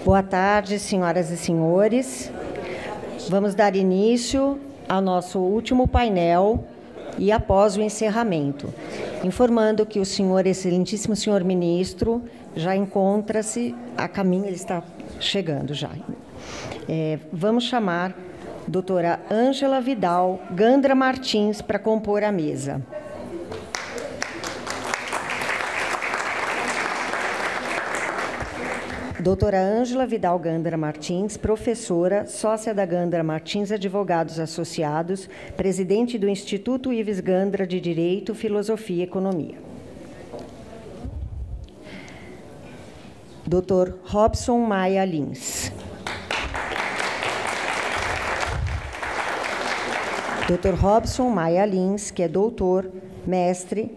Boa tarde, senhoras e senhores. Vamos dar início ao nosso último painel e após o encerramento, informando que o senhor, excelentíssimo senhor ministro, já encontra-se a caminho, ele está chegando já. Vamos chamar doutora Ângela Vidal Gandra Martins para compor a mesa. Doutora Ângela Vidal Gandra Martins, professora, sócia da Gandra Martins Advogados Associados, presidente do Instituto Ives Gandra de Direito, Filosofia e Economia. Dr. Robson Maia Lins. Dr. Robson Maia Lins, que é doutor, mestre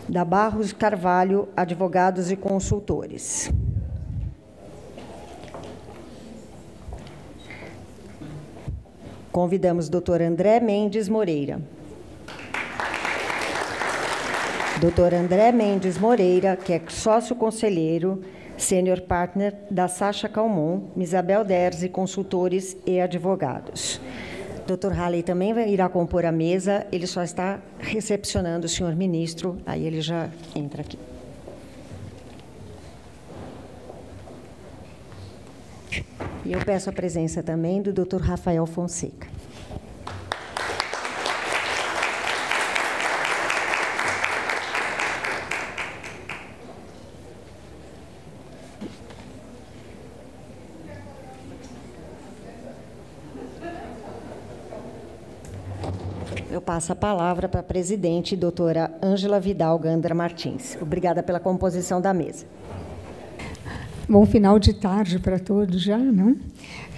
da Barros Carvalho Advogados e Consultores. Convidamos o doutor André Mendes Moreira. Doutor André Mendes Moreira, que é sócio-conselheiro, sênior partner da Sacha Calmon, Isabel Derzi, consultores e advogados. Dr. Halley também irá compor a mesa, ele só está recepcionando o senhor ministro, aí ele já entra aqui. E eu peço a presença também do Dr. Rafael Fonseca. Eu passo a palavra para a presidente, doutora Ângela Vidal Gandra Martins. Obrigada pela composição da mesa. Bom final de tarde para todos já, não?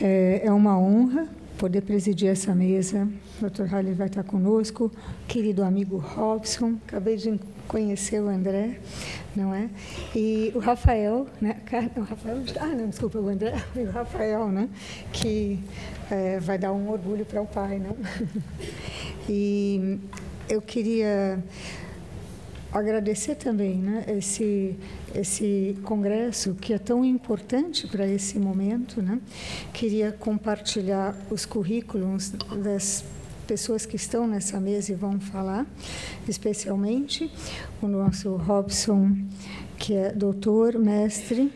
É uma honra poder presidir essa mesa. O Dr. Halley vai estar conosco, querido amigo Robson, acabei de conhecer o André, não é? E o Rafael, né? O Rafael, não, desculpa, o André e o Rafael, né? Que vai dar um orgulho para o pai, não? E eu queria agradecer também, né, esse congresso que é tão importante para esse momento, né? Queria compartilhar os currículos das pessoas que estão nessa mesa e vão falar, especialmente o nosso Robson, que é doutor, mestre,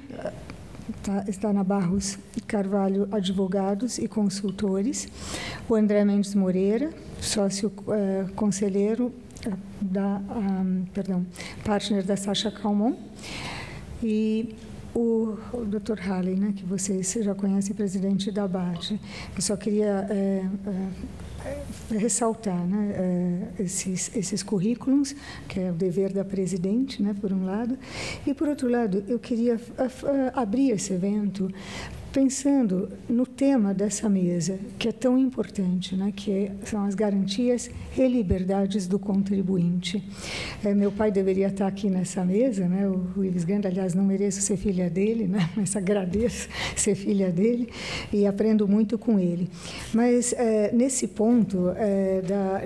está na Barros Carvalho Advogados e Consultores, o André Mendes Moreira, sócio conselheiro partner da Sacha Calmon, e o Dr. Halley, né, que vocês já conhecem, presidente da BAD. Eu só queria ressaltar, né, esses currículos, que é o dever da presidente, né, por um lado, e, por outro lado, eu queria abrir esse evento pensando no tema dessa mesa, que é tão importante, né, que são as garantias e liberdades do contribuinte. Meu pai deveria estar aqui nessa mesa, né, o Ives Gandra, aliás, não mereço ser filha dele, né, mas agradeço ser filha dele e aprendo muito com ele. Mas, nesse ponto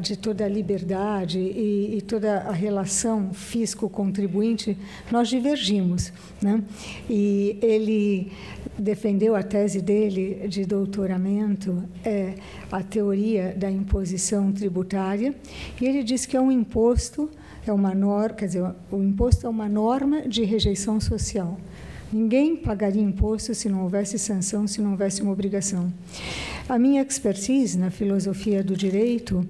de toda a liberdade e toda a relação fisco-contribuinte, nós divergimos, né, e ele defendeu a tese dele de doutoramento, a teoria da imposição tributária, e ele diz que é um imposto, o imposto é uma norma de rejeição social. Ninguém pagaria imposto se não houvesse sanção, se não houvesse uma obrigação. A minha expertise na filosofia do direito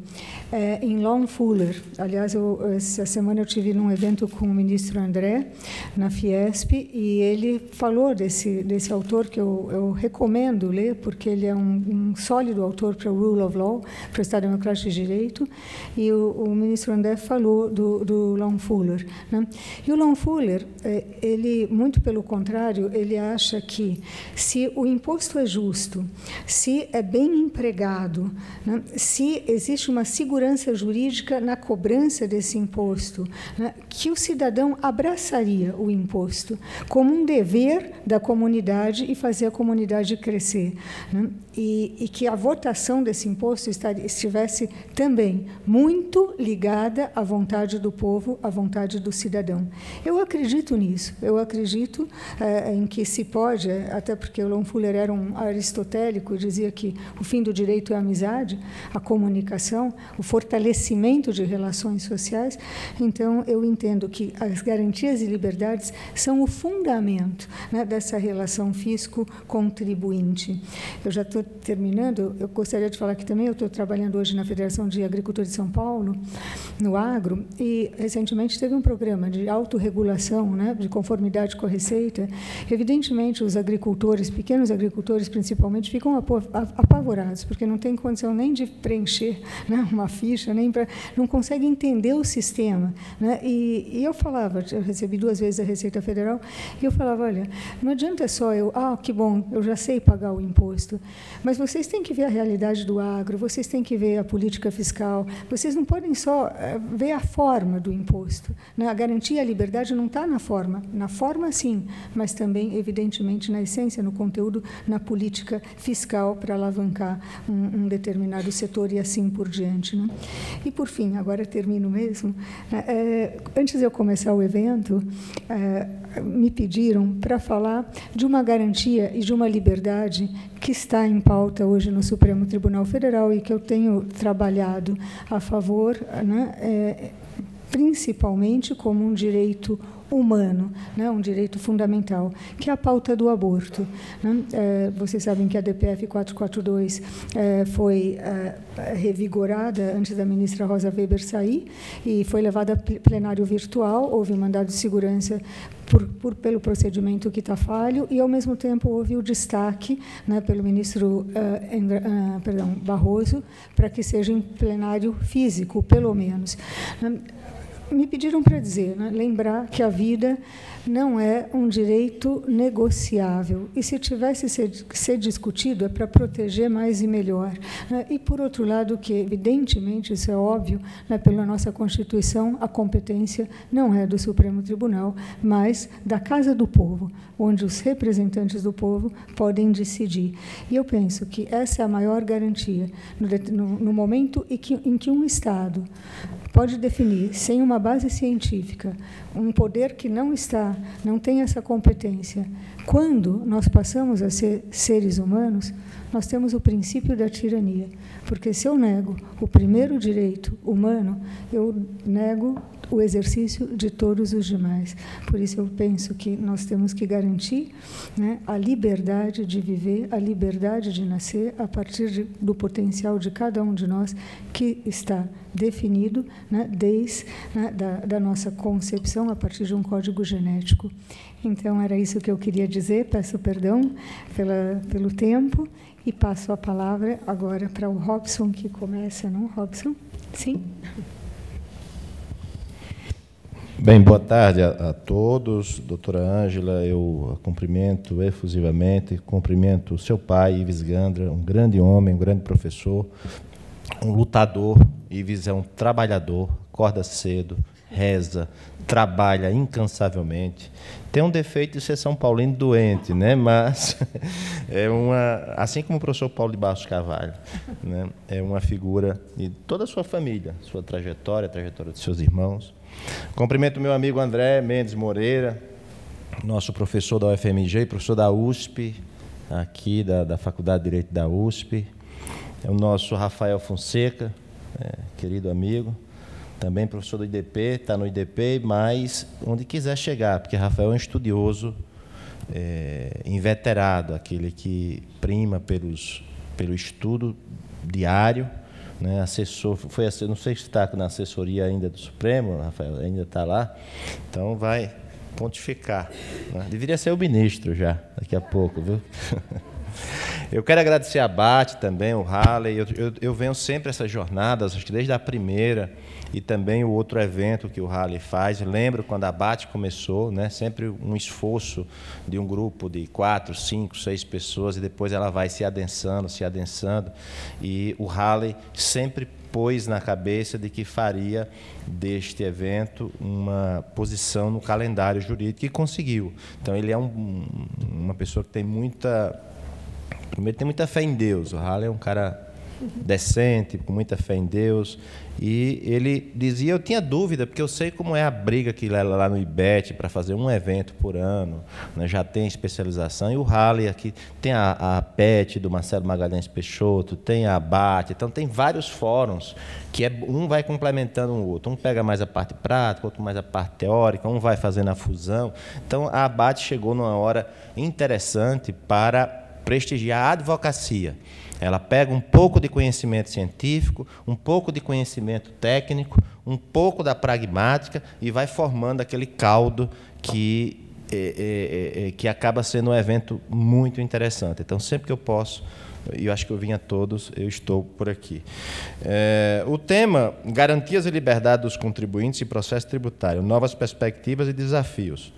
é em Lon Fuller. Aliás, essa semana eu tive num evento com o ministro André, na Fiesp, e ele falou desse autor que eu recomendo ler, porque ele é um sólido autor para o Rule of Law, para o Estado Democrático de Direito, e o ministro André falou do Lon Fuller, né? E o Lon Fuller, ele, muito pelo contrário, ele acha que se o imposto é justo, se é bem empregado, né, se existe uma segurança jurídica na cobrança desse imposto, né, que o cidadão abraçaria o imposto como um dever da comunidade e fazer a comunidade crescer, né, e que a votação desse imposto estivesse também muito ligada à vontade do povo, à vontade do cidadão. Eu acredito nisso, eu acredito em que se pode, até porque o Longfuller era um aristotélico, dizia que o fim do direito é a amizade, a comunicação, o fortalecimento de relações sociais. Então, eu entendo que as garantias e liberdades são o fundamento, né, dessa relação fisco-contribuinte. Eu já estou terminando, eu gostaria de falar que também eu estou trabalhando hoje na Federação de Agricultores de São Paulo, no agro, e recentemente teve um programa de autorregulação, né, de conformidade com a Receita. Evidentemente, os agricultores, pequenos agricultores principalmente, ficam apavorados, porque não tem condição nem de preencher, né, uma ficha, nem não consegue entender o sistema, né? E eu falava, eu recebi 2 vezes a Receita Federal, e eu falava, olha, não adianta só que bom, eu já sei pagar o imposto, mas vocês têm que ver a realidade do agro, vocês têm que ver a política fiscal, vocês não podem só ver a forma do imposto, né? A garantia e a liberdade não está na forma sim, mas também, evidentemente, na essência, no conteúdo, na política fiscal para alavancar um determinado setor e assim por diante, né? E, por fim, agora termino mesmo, antes de eu começar o evento, me pediram para falar de uma garantia e de uma liberdade que está em pauta hoje no Supremo Tribunal Federal e que eu tenho trabalhado a favor, né, principalmente como um direito humano, né, um direito fundamental, que é a pauta do aborto, né? Vocês sabem que a DPF 442 foi revigorada antes da ministra Rosa Weber sair e foi levada a plenário virtual, houve mandado de segurança pelo procedimento que está falho e, ao mesmo tempo, houve o destaque, né, pelo ministro Barroso para que seja em plenário físico, pelo menos. Me pediram para dizer, né, lembrar que a vida não é um direito negociável. E, se tivesse que ser discutido, é para proteger mais e melhor. Né? E, por outro lado, que, evidentemente, isso é óbvio, né, pela nossa Constituição, a competência não é do Supremo Tribunal, mas da Casa do Povo, onde os representantes do povo podem decidir. E eu penso que essa é a maior garantia, no momento em que um Estado pode definir, sem uma base científica, um poder que não tem essa competência. Quando nós passamos a ser seres humanos, nós temos o princípio da tirania, porque se eu nego o primeiro direito humano, eu nego o exercício de todos os demais. Por isso eu penso que nós temos que garantir, né, a liberdade de viver, a liberdade de nascer a partir do potencial de cada um de nós, que está definido, né, desde, né, da nossa concepção, a partir de um código genético. Então, era isso que eu queria dizer. Peço perdão pelo tempo e passo a palavra agora para o Robson, que começa, não, Robson? Sim? Bem, boa tarde a todos. Doutora Ângela, eu a cumprimento efusivamente, cumprimento o seu pai, Ives Gandra, um grande homem, um grande professor, um lutador. Ives é um trabalhador, acorda cedo, reza, trabalha incansavelmente. Tem um defeito de ser São Paulino doente, né? Mas assim como o professor Paulo de Barros Carvalho, né? É uma figura de toda a sua família, sua trajetória, a trajetória de seus irmãos. Cumprimento meu amigo André Mendes Moreira, nosso professor da UFMG, professor da USP, aqui da Faculdade de Direito da USP. É o nosso Rafael Fonseca, querido amigo, também professor do IDP, está no IDP, mas onde quiser chegar, porque Rafael é um estudioso inveterado, aquele que prima pelo estudo diário, né, assessor, não sei se está na assessoria ainda do Supremo, Rafael, ainda está lá, então vai pontificar, né? Deveria ser o ministro já, daqui a pouco, viu? Eu quero agradecer a BAT também, o Halley, eu venho sempre essas jornadas, acho que desde a primeira, e também o outro evento que o Halley faz. Lembro quando a BAT começou, né, sempre um esforço de um grupo de 4, 5, 6 pessoas, e depois ela vai se adensando, e o Halley sempre pôs na cabeça de que faria deste evento uma posição no calendário jurídico, e conseguiu. Então, ele é uma pessoa que tem muita fé em Deus. O Halley é um cara decente, com muita fé em Deus. E ele dizia, eu tinha dúvida, porque eu sei como é a briga que lá no IBET para fazer um evento por ano, né, já tem especialização, e o Halley aqui tem a PET do Marcelo Magalhães Peixoto, tem a ABAT, então tem vários fóruns que um vai complementando o outro, um pega mais a parte prática, outro mais a parte teórica, um vai fazendo a fusão. Então a ABAT chegou numa hora interessante para prestigiar a advocacia. Ela pega um pouco de conhecimento científico, um pouco de conhecimento técnico, um pouco da pragmática e vai formando aquele caldo que acaba sendo um evento muito interessante. Então, sempre que eu posso, e eu acho que eu vim a todos, eu estou por aqui. O tema, garantias e liberdade dos contribuintes e processo tributário, novas perspectivas e desafios.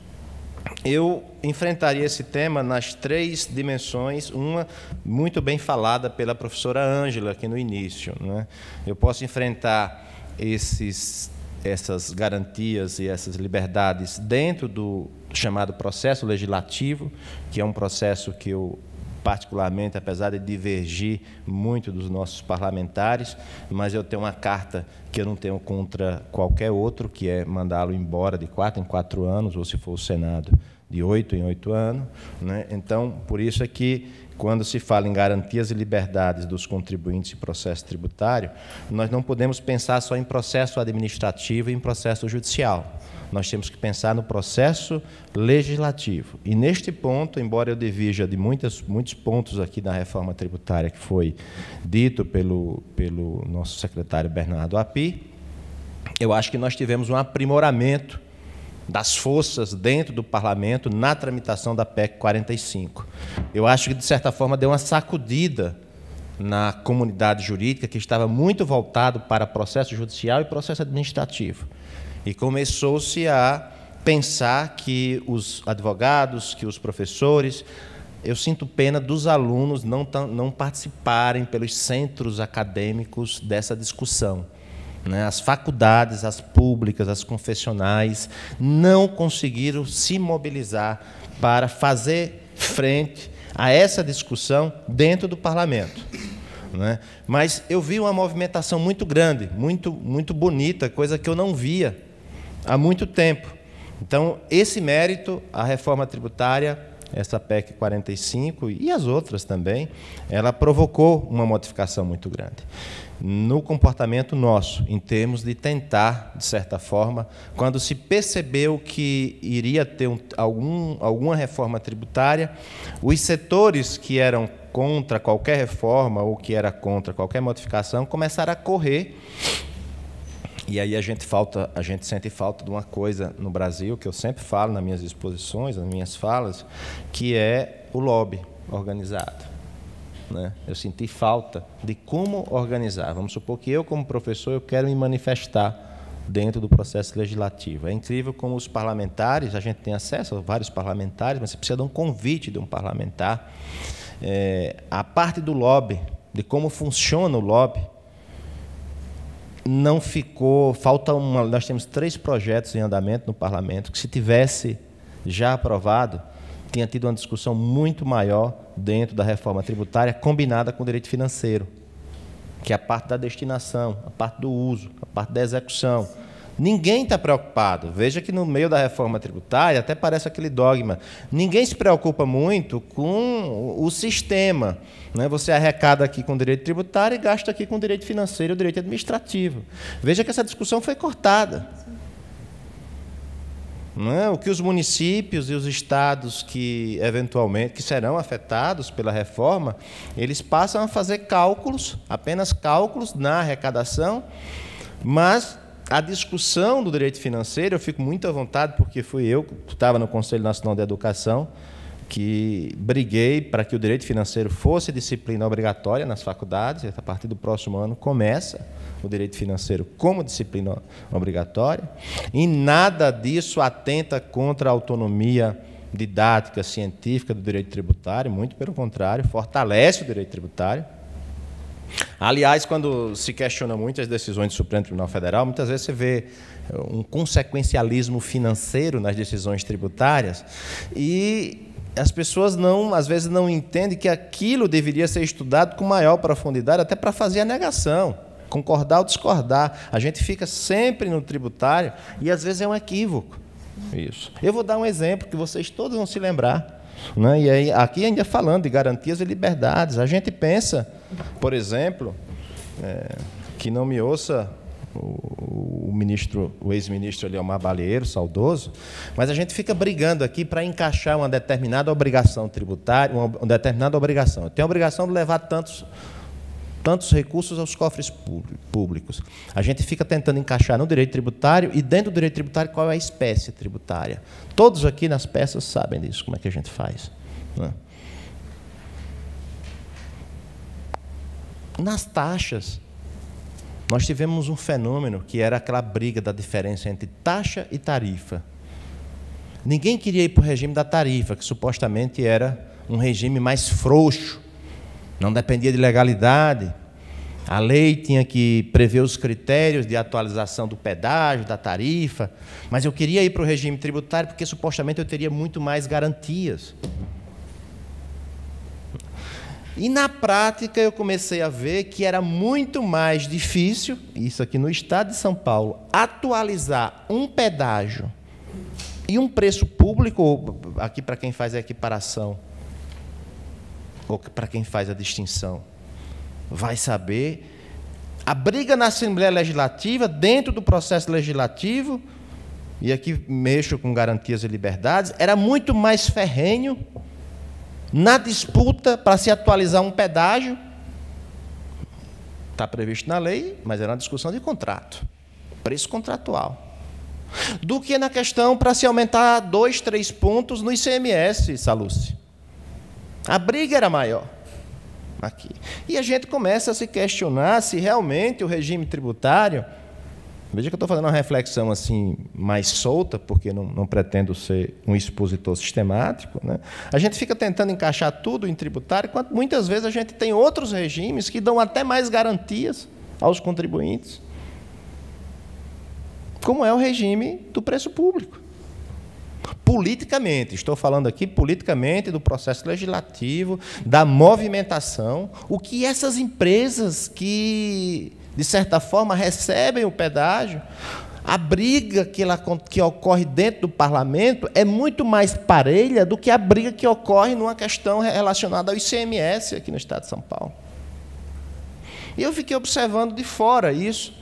Eu enfrentaria esse tema nas 3 dimensões, uma muito bem falada pela professora Ângela aqui no início, né? Eu posso enfrentar essas garantias e essas liberdades dentro do chamado processo legislativo, que é um processo que eu, particularmente, apesar de divergir muito dos nossos parlamentares, mas eu tenho uma carta que eu não tenho contra qualquer outro, que é mandá-lo embora de 4 em 4 anos, ou se for o Senado, de 8 em 8 anos, né? Então, por isso é que, quando se fala em garantias e liberdades dos contribuintes e processo tributário, nós não podemos pensar só em processo administrativo e em processo judicial. Nós temos que pensar no processo legislativo. E, neste ponto, embora eu divirja de muitos pontos aqui da reforma tributária que foi dito pelo nosso secretário Bernardo Api, eu acho que nós tivemos um aprimoramento das forças dentro do Parlamento na tramitação da PEC 45. Eu acho que, de certa forma, deu uma sacudida na comunidade jurídica, que estava muito voltado para processo judicial e processo administrativo. E começou-se a pensar que os advogados, que os professores... Eu sinto pena dos alunos não participarem pelos centros acadêmicos dessa discussão. As faculdades, as públicas, as confessionais, não conseguiram se mobilizar para fazer frente a essa discussão dentro do Parlamento. Mas eu vi uma movimentação muito grande, muito bonita, coisa que eu não via há muito tempo. Então, esse mérito, a reforma tributária, essa PEC 45 e as outras também, ela provocou uma modificação muito grande no comportamento nosso, em termos de tentar, de certa forma, quando se percebeu que iria ter alguma reforma tributária, os setores que eram contra qualquer reforma ou que era contra qualquer modificação começaram a correr. E aí a gente sente falta de uma coisa no Brasil, que eu sempre falo nas minhas exposições, nas minhas falas, que é o lobby organizado. Eu senti falta de como organizar. Vamos supor que eu, como professor, eu quero me manifestar dentro do processo legislativo. É incrível como os parlamentares, a gente tem acesso a vários parlamentares, mas você precisa de um convite de um parlamentar. A parte do lobby, de como funciona o lobby, não ficou... Nós temos 3 projetos em andamento no Parlamento, que, se tivesse já aprovado, tinha tido uma discussão muito maior dentro da reforma tributária, combinada com o direito financeiro, que é a parte da destinação, a parte do uso, a parte da execução. Ninguém está preocupado. Veja que, no meio da reforma tributária, até parece aquele dogma, ninguém se preocupa muito com o sistema. Você arrecada aqui com o direito tributário e gasta aqui com o direito financeiro e o direito administrativo. Veja que essa discussão foi cortada. O que os municípios e os estados que, eventualmente, que serão afetados pela reforma, eles passam a fazer cálculos, apenas cálculos na arrecadação, mas a discussão do direito financeiro, eu fico muito à vontade, porque fui eu que estava no Conselho Nacional de Educação, que briguei para que o direito financeiro fosse disciplina obrigatória nas faculdades, e a partir do próximo ano começa o direito financeiro como disciplina obrigatória, e nada disso atenta contra a autonomia didática, científica do direito tributário, muito pelo contrário, fortalece o direito tributário. Aliás, quando se questiona muito as decisões do Supremo Tribunal Federal, muitas vezes você vê um consequencialismo financeiro nas decisões tributárias, e as pessoas às vezes não entendem que aquilo deveria ser estudado com maior profundidade, até para fazer a negação, concordar ou discordar. A gente fica sempre no tributário e às vezes é um equívoco isso. Eu vou dar um exemplo que vocês todos vão se lembrar, né? E aí, aqui ainda falando de garantias e liberdades, a gente pensa, por exemplo, que não me ouça o ex-ministro Eliomar Balieiro, saudoso, mas a gente fica brigando aqui para encaixar uma determinada obrigação tributária, uma determinada obrigação. Eu tenho a obrigação de levar tantos recursos aos cofres públicos. A gente fica tentando encaixar no direito tributário e, dentro do direito tributário, qual é a espécie tributária. Todos aqui nas peças sabem disso, como é que a gente faz, né? Nas taxas, nós tivemos um fenômeno que era aquela briga da diferença entre taxa e tarifa. Ninguém queria ir para o regime da tarifa, que supostamente era um regime mais frouxo, não dependia de legalidade. A lei tinha que prever os critérios de atualização do pedágio, da tarifa, mas eu queria ir para o regime tributário porque supostamente eu teria muito mais garantias. E, na prática, eu comecei a ver que era muito mais difícil, isso aqui no estado de São Paulo, atualizar um pedágio e um preço público, aqui para quem faz a equiparação, ou para quem faz a distinção, vai saber, a briga na Assembleia Legislativa, dentro do processo legislativo, e aqui mexo com garantias e liberdades, era muito mais ferrenho na disputa para se atualizar um pedágio, está previsto na lei, mas era uma discussão de contrato, preço contratual, do que na questão para se aumentar 2, 3 pontos no ICMS, Salúcio. A briga era maior aqui. E a gente começa a se questionar se realmente o regime tributário... Veja que eu estou fazendo uma reflexão assim, mais solta, porque não pretendo ser um expositor sistemático, né? A gente fica tentando encaixar tudo em tributário, enquanto muitas vezes a gente tem outros regimes que dão até mais garantias aos contribuintes, como é o regime do preço público. Politicamente, estou falando aqui politicamente do processo legislativo, da movimentação, o que essas empresas que, de certa forma, recebem o pedágio, a briga que ocorre dentro do parlamento é muito mais parelha do que a briga que ocorre numa questão relacionada ao ICMS aqui no estado de São Paulo. E eu fiquei observando de fora isso.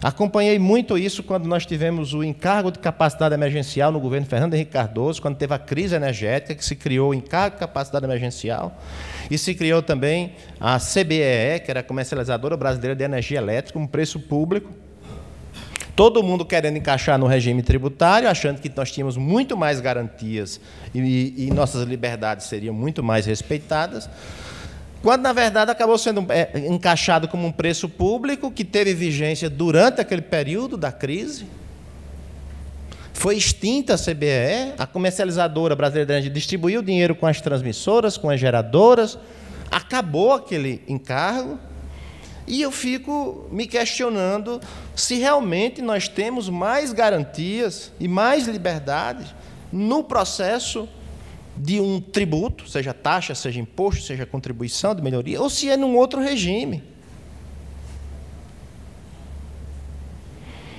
Acompanhei muito isso quando nós tivemos o encargo de capacidade emergencial no governo Fernando Henrique Cardoso, quando teve a crise energética, que se criou o encargo de capacidade emergencial, e se criou também a CBEE, que era a Comercializadora Brasileira de Energia Elétrica, um preço público. Todo mundo querendo encaixar no regime tributário, achando que nós tínhamos muito mais garantias e nossas liberdades seriam muito mais respeitadas, quando, na verdade, acabou sendo encaixado como um preço público que teve vigência durante aquele período da crise. Foi extinta a CBE, a Comercializadora Brasileira de Energia distribuiu o dinheiro com as transmissoras, com as geradoras, acabou aquele encargo, e eu fico me questionando se realmente nós temos mais garantias e mais liberdade no processo de um tributo, seja taxa, seja imposto, seja contribuição de melhoria, ou se é num outro regime.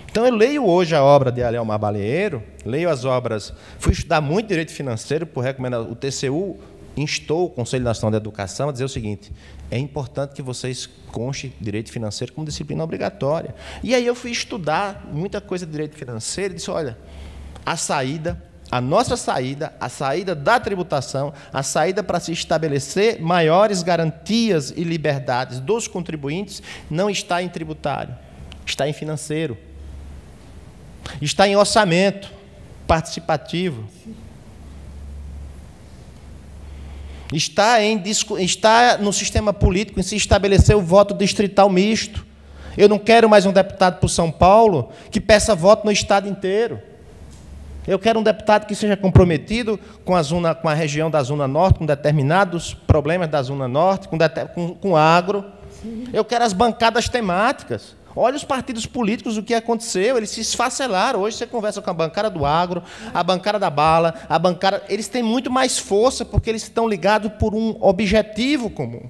Então, eu leio hoje a obra de Eliomar Balieiro, leio as obras, fui estudar muito direito financeiro, por recomendar, o TCU instou o Conselho Nacional de Educação a dizer o seguinte: é importante que vocês constem direito financeiro como disciplina obrigatória. E aí eu fui estudar muita coisa de direito financeiro e disse, olha, a nossa saída, a saída da tributação, a saída para se estabelecer maiores garantias e liberdades dos contribuintes não está em tributário, está em financeiro, está em orçamento participativo, está no sistema político em se estabelecer o voto distrital misto. Eu não quero mais um deputado por São Paulo que peça voto no estado inteiro. Eu quero um deputado que seja comprometido com a região da Zona Norte, com determinados problemas da Zona Norte, com agro. Eu quero as bancadas temáticas. Olha os partidos políticos, o que aconteceu, eles se esfacelaram. Hoje você conversa com a bancada do agro, a bancada da bala, a bancada... Eles têm muito mais força porque eles estão ligados por um objetivo comum.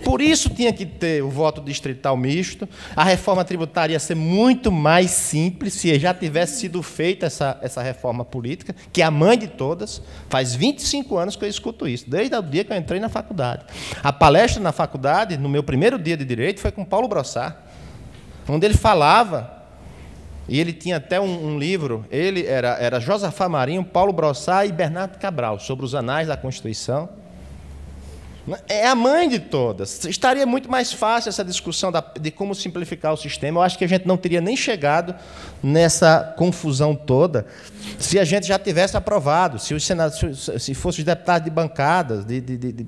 Por isso tinha que ter o voto distrital misto, a reforma tributária ia ser muito mais simples se já tivesse sido feita essa reforma política, que é a mãe de todas. Faz 25 anos que eu escuto isso, desde o dia que eu entrei na faculdade. A palestra na faculdade, no meu primeiro dia de Direito, foi com Paulo Brossard, onde ele falava, e ele tinha até um livro, ele era Josafá Marinho, Paulo Brossard e Bernardo Cabral, sobre os anais da Constituição. É a mãe de todas. Estaria muito mais fácil essa discussão de como simplificar o sistema. Eu acho que a gente não teria nem chegado nessa confusão toda se a gente já tivesse aprovado, se fosse os deputados de bancadas,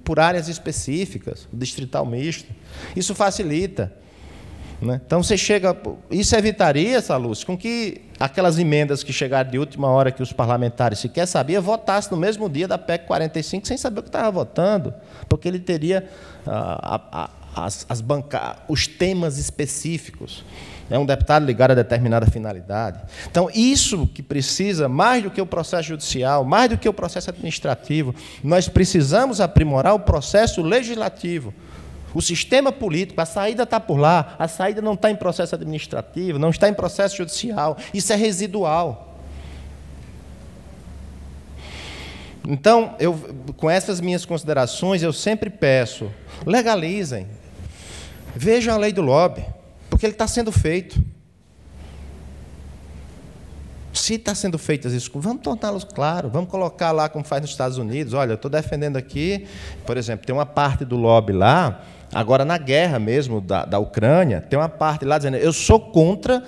por áreas específicas, distrital misto. Isso facilita. Né? Então, você chega... Isso evitaria, Salúcio, com que aquelas emendas que chegaram de última hora, que os parlamentares sequer sabiam, votassem no mesmo dia da PEC 45, sem saber o que estava votando, porque ele teria os temas específicos. É um deputado ligado a determinada finalidade. Então, isso que precisa, mais do que o processo judicial, mais do que o processo administrativo, nós precisamos aprimorar o processo legislativo. O sistema político, a saída está por lá, a saída não está em processo administrativo, não está em processo judicial, isso é residual. Então, com essas minhas considerações, eu sempre peço, legalizem, vejam a lei do lobby, porque ele está sendo feito. Se está sendo feitas isso, vamos torná-los claros, vamos colocar lá como faz nos Estados Unidos. Olha, eu estou defendendo aqui, por exemplo, tem uma parte do lobby lá, agora na guerra mesmo da Ucrânia, tem uma parte lá dizendo, eu sou contra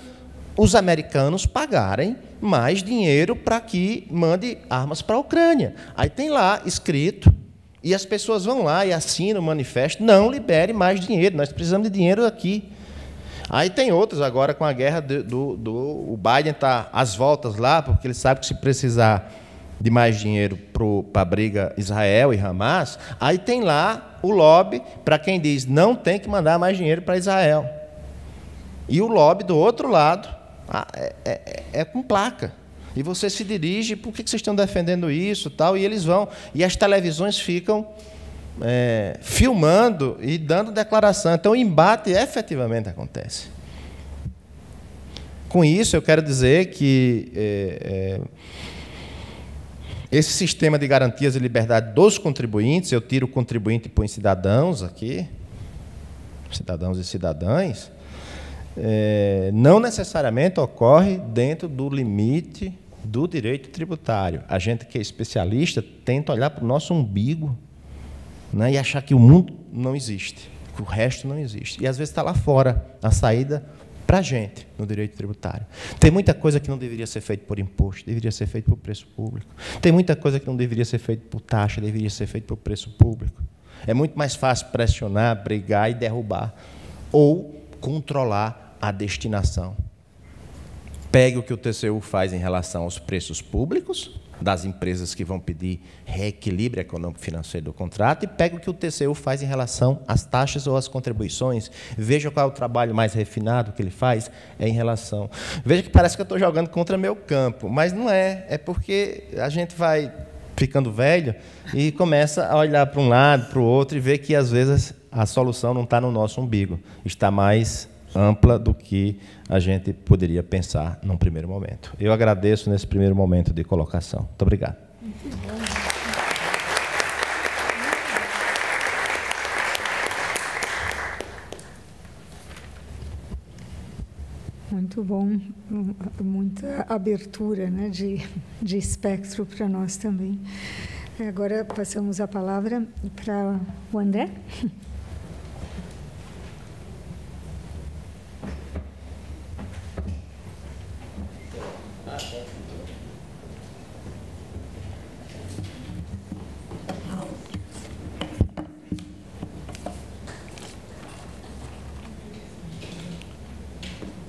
os americanos pagarem mais dinheiro para que mande armas para a Ucrânia. Aí tem lá escrito, e as pessoas vão lá e assinam o manifesto, não libere mais dinheiro, nós precisamos de dinheiro aqui. Aí tem outros agora com a guerra o Biden está às voltas lá, porque ele sabe que se precisar de mais dinheiro para a briga Israel e Hamas, aí tem lá o lobby para quem diz não tem que mandar mais dinheiro para Israel. E o lobby do outro lado é com placa. E você se dirige, por que vocês estão defendendo isso? Tal, e eles vão. E as televisões ficam filmando e dando declaração. Então, o embate efetivamente acontece. Com isso, eu quero dizer que esse sistema de garantias e liberdade dos contribuintes, eu tiro o contribuinte e põe cidadãos aqui, cidadãos e cidadãs, não necessariamente ocorre dentro do limite do direito tributário. A gente que é especialista tenta olhar para o nosso umbigo, né, e achar que o mundo não existe, que o resto não existe. E, às vezes, está lá fora a saída para a gente, no direito tributário. Tem muita coisa que não deveria ser feita por imposto, deveria ser feita por preço público. Tem muita coisa que não deveria ser feita por taxa, deveria ser feita por preço público. É muito mais fácil pressionar, brigar e derrubar, ou controlar a destinação. Pegue o que o TCU faz em relação aos preços públicos, das empresas que vão pedir reequilíbrio econômico-financeiro do contrato, e pega o que o TCU faz em relação às taxas ou às contribuições. Veja qual é o trabalho mais refinado que ele faz em relação... Veja que parece que eu estou jogando contra meu campo, mas não é. É porque a gente vai ficando velho e começa a olhar para um lado, para o outro, e ver que, às vezes, a solução não está no nosso umbigo, está mais ampla do que a gente poderia pensar num primeiro momento. Eu agradeço nesse primeiro momento de colocação. Muito obrigado. Muito bom, muita abertura, né, de espectro para nós também. Agora passamos a palavra para o André.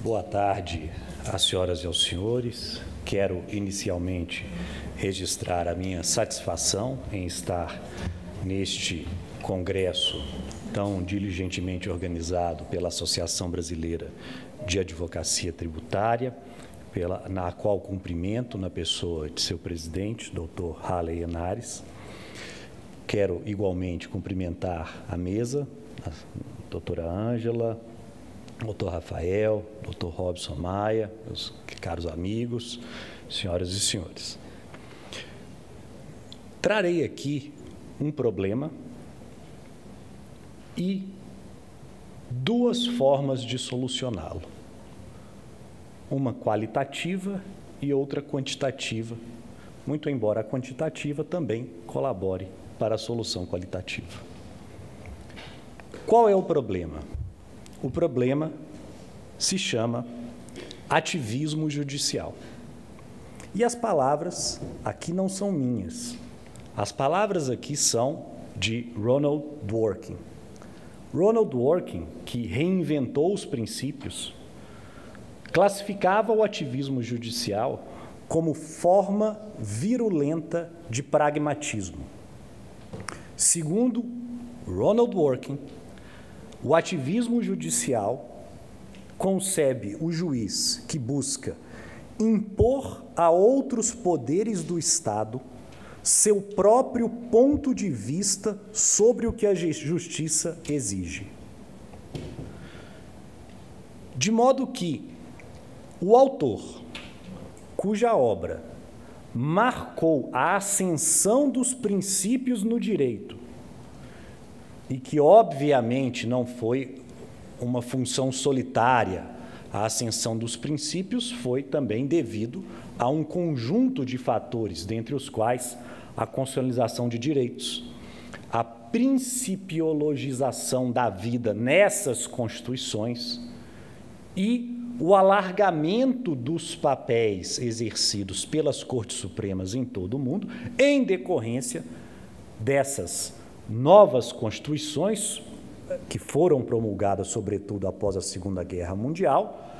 Boa tarde às senhoras e aos senhores. Quero inicialmente registrar a minha satisfação em estar neste congresso tão diligentemente organizado pela Associação Brasileira de Advocacia Tributária, na qual cumprimento na pessoa de seu presidente, Dr. Halley Henares. Quero igualmente cumprimentar a mesa, a doutora Ângela, doutor Rafael, doutor Robson Maia, meus caros amigos, senhoras e senhores. Trarei aqui um problema e duas formas de solucioná-lo. Uma qualitativa e outra quantitativa, muito embora a quantitativa também colabore para a solução qualitativa. Qual é o problema? O problema se chama ativismo judicial. E as palavras aqui não são minhas. As palavras aqui são de Ronald Dworkin. Ronald Dworkin, que reinventou os princípios, classificava o ativismo judicial como forma virulenta de pragmatismo. Segundo Ronald Dworkin, o ativismo judicial concebe o juiz que busca impor a outros poderes do Estado seu próprio ponto de vista sobre o que a justiça exige. De modo que o autor, cuja obra marcou a ascensão dos princípios no direito, e que obviamente não foi uma função solitária, a ascensão dos princípios foi também devido a um conjunto de fatores, dentre os quais a constitucionalização de direitos, a principiologização da vida nessas constituições e o alargamento dos papéis exercidos pelas Cortes Supremas em todo o mundo, em decorrência dessas novas constituições, que foram promulgadas, sobretudo, após a Segunda Guerra Mundial,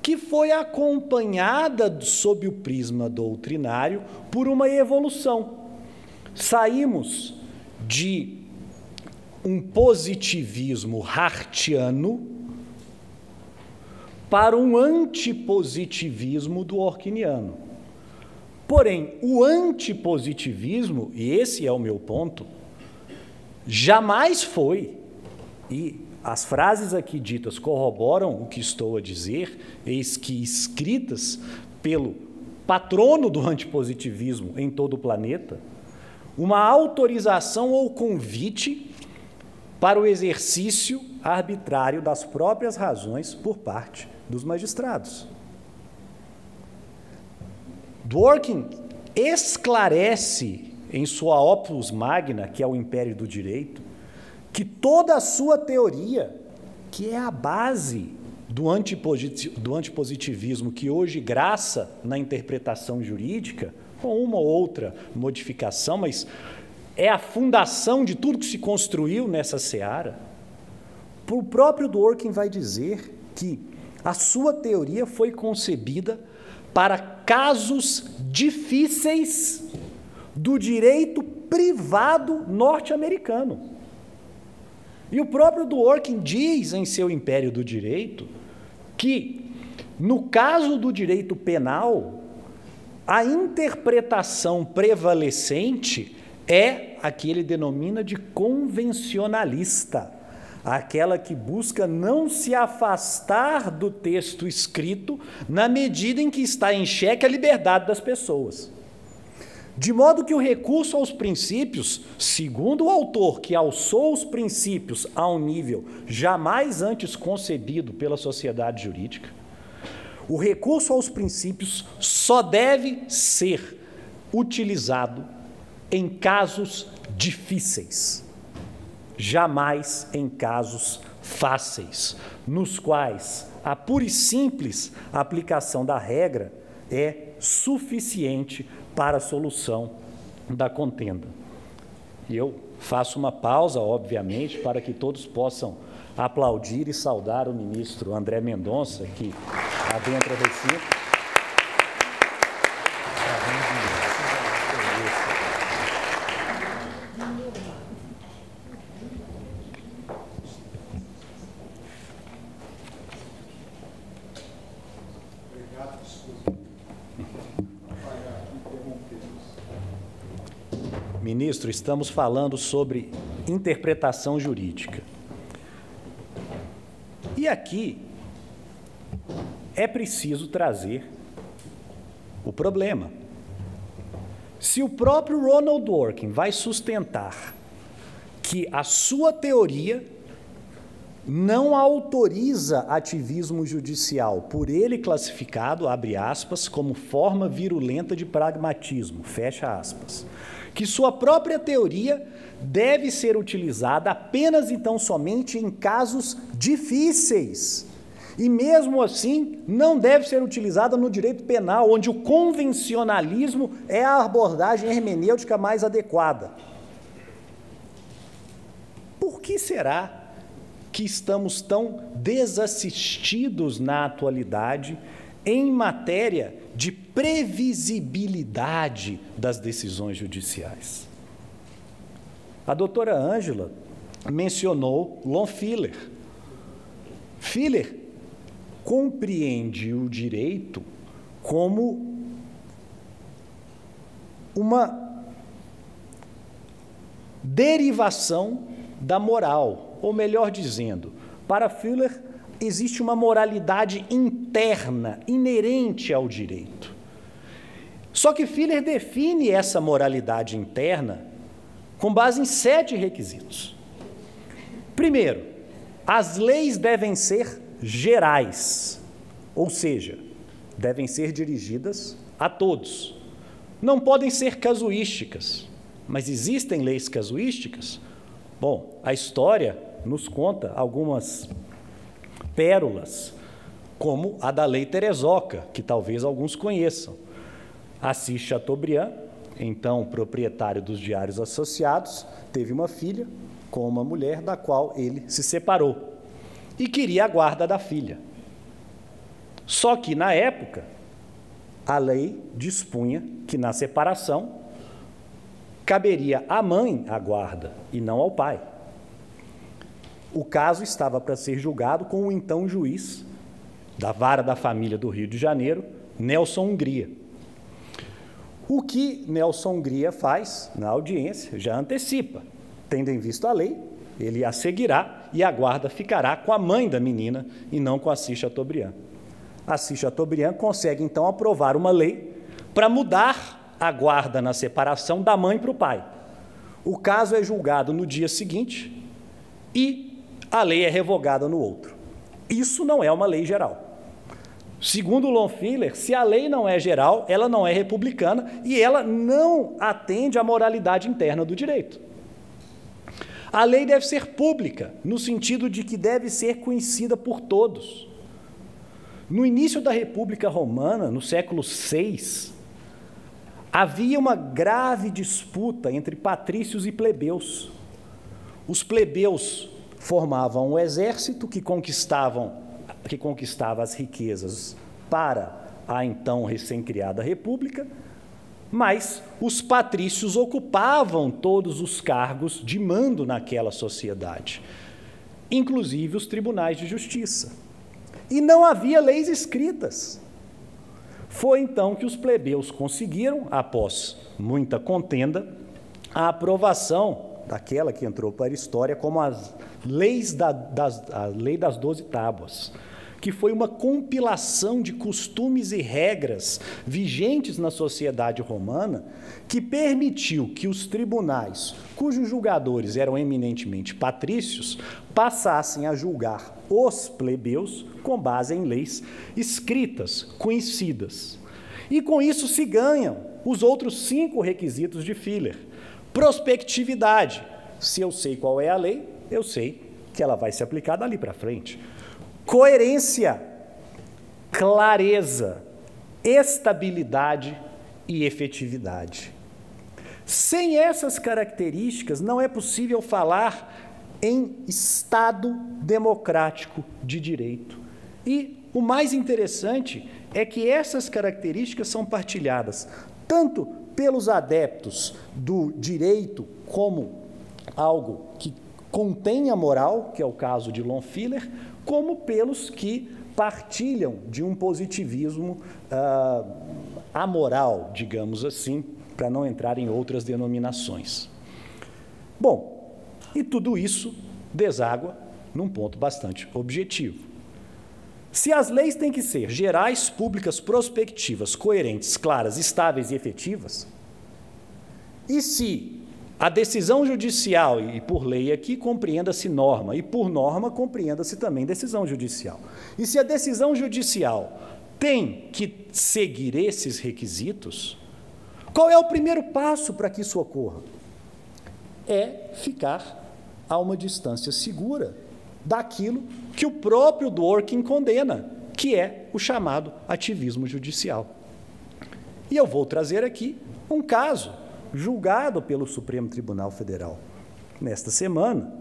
que foi acompanhada, sob o prisma doutrinário, por uma evolução. Saímos de um positivismo hartiano para um antipositivismo dworkiniano. Porém, o antipositivismo, e esse é o meu ponto, jamais foi, e as frases aqui ditas corroboram o que estou a dizer, eis que escritas pelo patrono do antipositivismo em todo o planeta, uma autorização ou convite para o exercício arbitrário das próprias razões por parte dos magistrados. Dworkin esclarece em sua Opus Magna, que é o Império do Direito, que toda a sua teoria, que é a base do antipositivismo que hoje graça na interpretação jurídica, com uma ou outra modificação, mas é a fundação de tudo que se construiu nessa seara. O próprio Dworkin vai dizer que a sua teoria foi concebida para casos difíceis do direito privado norte-americano. E o próprio Dworkin diz em seu Império do Direito que, no caso do direito penal, a interpretação prevalecente é a que ele denomina de convencionalista, aquela que busca não se afastar do texto escrito na medida em que está em xeque a liberdade das pessoas. De modo que o recurso aos princípios, segundo o autor que alçou os princípios a um nível jamais antes concebido pela sociedade jurídica, o recurso aos princípios só deve ser utilizado em casos difíceis, jamais em casos fáceis, nos quais a pura e simples aplicação da regra é suficiente para a solução da contenda. E eu faço uma pausa, obviamente, para que todos possam aplaudir e saudar o ministro André Mendonça, que adentra o recinto. Ministro, estamos falando sobre interpretação jurídica. E aqui é preciso trazer o problema. Se o próprio Ronald Dworkin vai sustentar que a sua teoria não autoriza ativismo judicial, por ele classificado, abre aspas, como forma virulenta de pragmatismo, fecha aspas, que sua própria teoria deve ser utilizada apenas então somente em casos difíceis, e mesmo assim não deve ser utilizada no direito penal, onde o convencionalismo é a abordagem hermenêutica mais adequada. Por que será que estamos tão desassistidos na atualidade em matéria de previsibilidade das decisões judiciais? A doutora Ângela mencionou Lohmiller. Filler compreende o direito como uma derivação da moral, ou melhor dizendo, para Filler existe uma moralidade interna, inerente ao direito. Só que Filler define essa moralidade interna com base em 7 requisitos. Primeiro, as leis devem ser gerais, ou seja, devem ser dirigidas a todos. Não podem ser casuísticas, mas existem leis casuísticas? Bom, a história nos conta algumas pérolas, como a da Lei Terezoca, que talvez alguns conheçam. Assis Chateaubriand, então proprietário dos Diários Associados, teve uma filha com uma mulher da qual ele se separou e queria a guarda da filha. Só que, na época, a lei dispunha que, na separação, caberia à mãe a guarda e não ao pai. O caso estava para ser julgado com o então juiz da Vara da Família do Rio de Janeiro, Nelson Hungria. O que Nelson Hungria faz na audiência já antecipa. Tendo em vista a lei, ele a seguirá e a guarda ficará com a mãe da menina e não com Assis Chateaubriand. Assis Chateaubriand consegue, então, aprovar uma lei para mudar a guarda na separação da mãe para o pai. O caso é julgado no dia seguinte e a lei é revogada no outro. Isso não é uma lei geral. Segundo Lohmiller, se a lei não é geral, ela não é republicana e ela não atende à moralidade interna do direito. A lei deve ser pública, no sentido de que deve ser conhecida por todos. No início da República Romana, no século VI, havia uma grave disputa entre patrícios e plebeus. Os plebeus formavam um exército que conquistava as riquezas para a então recém-criada República, mas os patrícios ocupavam todos os cargos de mando naquela sociedade, inclusive os tribunais de justiça. E não havia leis escritas. Foi então que os plebeus conseguiram, após muita contenda, a aprovação daquela que entrou para a história como a Lei das 12 Tábuas, que foi uma compilação de costumes e regras vigentes na sociedade romana, que permitiu que os tribunais, cujos julgadores eram eminentemente patrícios, passassem a julgar os plebeus com base em leis escritas, conhecidas. E com isso se ganham os outros 5 requisitos de Filler. Prospectividade. Se eu sei qual é a lei, eu sei que ela vai se aplicar dali para frente. Coerência, clareza, estabilidade e efetividade. Sem essas características, não é possível falar em Estado democrático de direito. E o mais interessante é que essas características são partilhadas tanto pelos adeptos do direito como algo que contém a moral, que é o caso de Lohmiller, como pelos que partilham de um positivismo amoral, digamos assim, para não entrar em outras denominações. Bom, e tudo isso deságua num ponto bastante objetivo. Se as leis têm que ser gerais, públicas, prospectivas, coerentes, claras, estáveis e efetivas, e se a decisão judicial, e por lei aqui compreenda-se norma, e por norma compreenda-se também decisão judicial, e se a decisão judicial tem que seguir esses requisitos, qual é o primeiro passo para que isso ocorra? É ficar a uma distância segura daquilo que o próprio Dworkin condena, que é o chamado ativismo judicial. E eu vou trazer aqui um caso julgado pelo Supremo Tribunal Federal nesta semana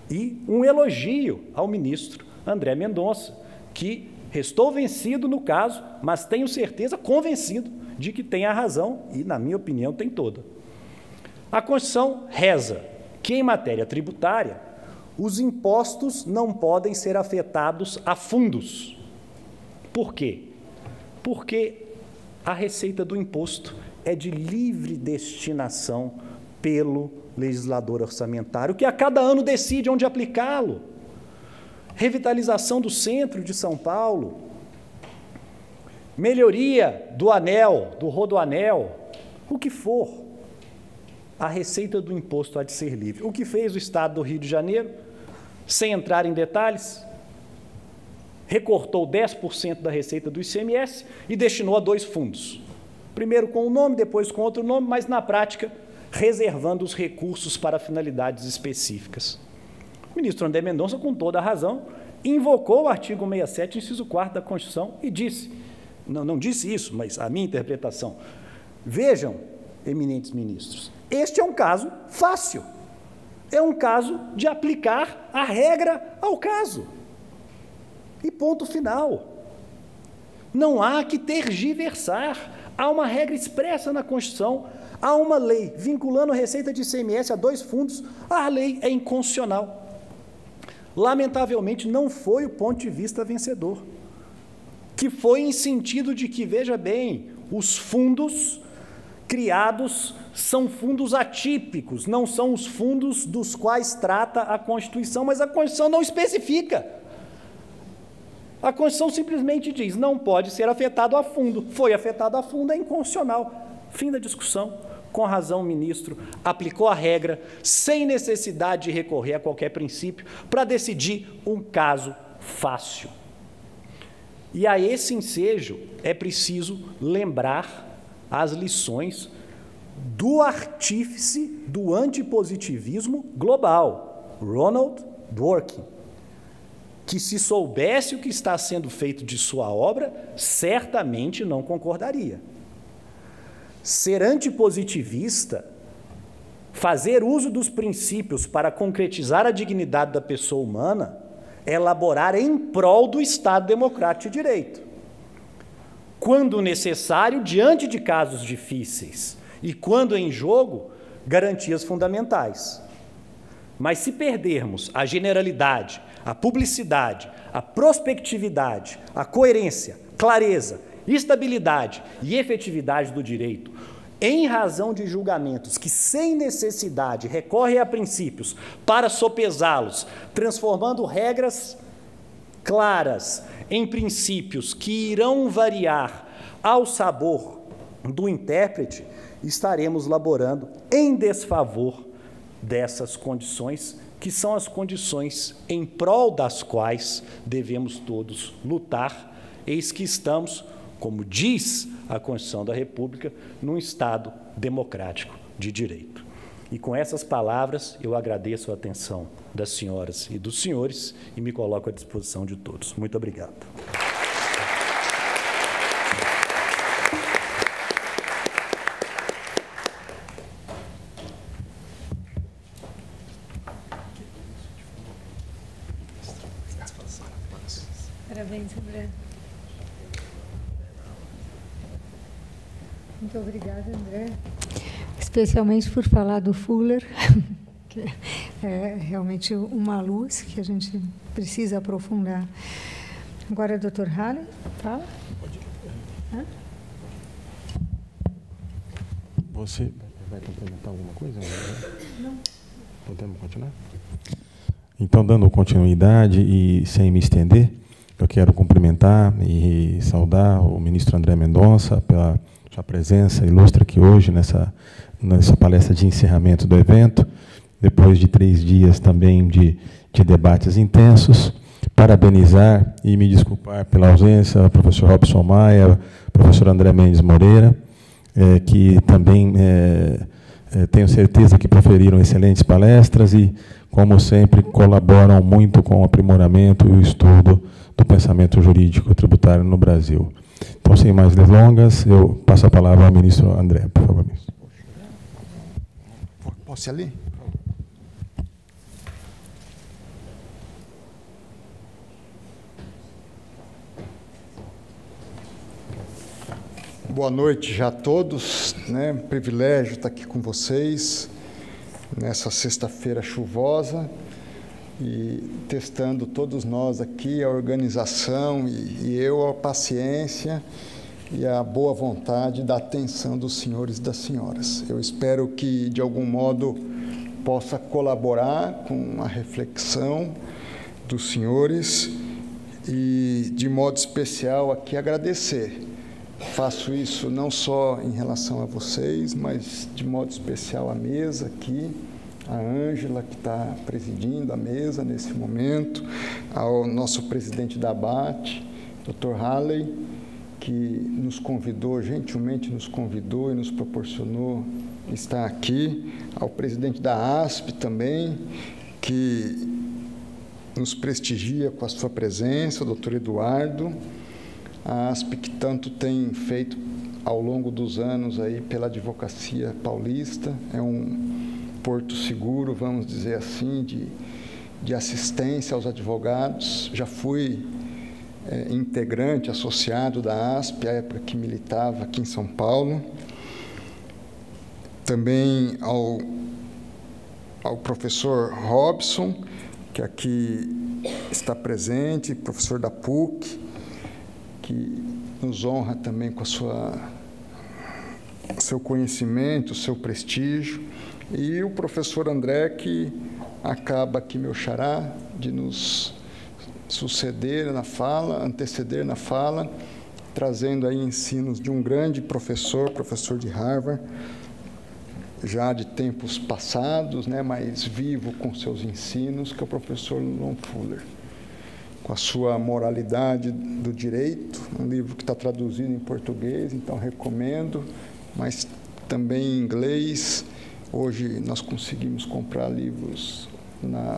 e um elogio ao ministro André Mendonça, que restou vencido no caso, mas tenho certeza, convencido, de que tem a razão e, na minha opinião, tem toda. A Constituição reza que, em matéria tributária, os impostos não podem ser afetados a fundos. Por quê? Porque a receita do imposto é de livre destinação pelo legislador orçamentário, que a cada ano decide onde aplicá-lo. Revitalização do centro de São Paulo, melhoria do anel, do rodoanel, o que for, a receita do imposto há de ser livre. O que fez o Estado do Rio de Janeiro, sem entrar em detalhes, recortou 10% da receita do ICMS e destinou a 2 fundos. Primeiro com um nome, depois com outro nome, mas na prática reservando os recursos para finalidades específicas. O ministro André Mendonça, com toda a razão, invocou o artigo 67, inciso 4º da Constituição e disse, não disse isso, mas a minha interpretação, vejam, eminentes ministros, este é um caso fácil, é um caso de aplicar a regra ao caso. E ponto final. Não há que tergiversar. Há uma regra expressa na Constituição, há uma lei vinculando a receita de ICMS a 2 fundos, a lei é inconstitucional. Lamentavelmente, não foi o ponto de vista vencedor, que foi em sentido de que, veja bem, os fundos criados são fundos atípicos, não são os fundos dos quais trata a Constituição, mas a Constituição não especifica. A Constituição simplesmente diz, não pode ser afetado a fundo. Foi afetado a fundo, é inconstitucional. Fim da discussão. Com razão, o ministro aplicou a regra, sem necessidade de recorrer a qualquer princípio, para decidir um caso fácil. E a esse ensejo é preciso lembrar as lições do artífice do antipositivismo global, Ronald Dworkin, que, se soubesse o que está sendo feito de sua obra, certamente não concordaria. Ser antipositivista, fazer uso dos princípios para concretizar a dignidade da pessoa humana, é elaborar em prol do Estado democrático de direito. Quando necessário, diante de casos difíceis, e quando em jogo, garantias fundamentais. Mas se perdermos a generalidade, a publicidade, a prospectividade, a coerência, clareza, estabilidade e efetividade do direito, em razão de julgamentos que, sem necessidade, recorrem a princípios para sopesá-los, transformando regras claras em princípios que irão variar ao sabor do intérprete, estaremos laborando em desfavor dessas condições, que são as condições em prol das quais devemos todos lutar. Eis que estamos, como diz a Constituição da República, num Estado democrático de direito. E com essas palavras, eu agradeço a atenção das senhoras e dos senhores e me coloco à disposição de todos. Muito obrigado. Parabéns, André. Muito obrigada, André. Especialmente por falar do Fuller, que é realmente uma luz que a gente precisa aprofundar. Agora, Dr. Halley, fala. Você vai complementar alguma coisa? Não. Podemos continuar? Então, dando continuidade e sem me estender, eu quero cumprimentar e saudar o ministro André Mendonça pela sua presença ilustre aqui hoje nessa palestra de encerramento do evento, depois de 3 dias também de debates intensos. Parabenizar e me desculpar pela ausência do professor Robson Maia, professor André Mendes Moreira, que também tenho certeza que proferiram excelentes palestras e, como sempre, colaboram muito com o aprimoramento e o estudo do pensamento jurídico tributário no Brasil. Então, sem mais delongas, eu passo a palavra ao ministro André, por favor, ministro. Posso ir ali? Boa noite já a todos, né? Privilégio estar aqui com vocês nessa sexta-feira chuvosa e testando todos nós aqui, a organização e eu, a paciência e a boa vontade da atenção dos senhores e das senhoras. Eu espero que, de algum modo, possa colaborar com a reflexão dos senhores e, de modo especial, aqui agradecer. Faço isso não só em relação a vocês, mas de modo especial à mesa aqui, a Ângela, que está presidindo a mesa nesse momento, ao nosso presidente da ABAT, Dr. Halley, que nos convidou, gentilmente nos convidou e nos proporcionou estar aqui, ao presidente da ASP também, que nos prestigia com a sua presença, o Dr. Eduardo, a ASP que tanto tem feito ao longo dos anos aí pela advocacia paulista, é um porto seguro, vamos dizer assim, de assistência aos advogados. Já fui integrante, associado da ASP, à época que militava aqui em São Paulo. Também ao professor Robson, que aqui está presente, professor da PUC, que nos honra também com seu conhecimento, seu prestígio, e o professor André, que acaba aqui, meu xará, de nos suceder na fala, anteceder na fala, trazendo aí ensinos de um grande professor de Harvard, já de tempos passados, né, mas vivo com seus ensinos, que é o professor Lon Fuller. Com a sua Moralidade do Direito, um livro que está traduzido em português, então recomendo, mas também em inglês. Hoje nós conseguimos comprar livros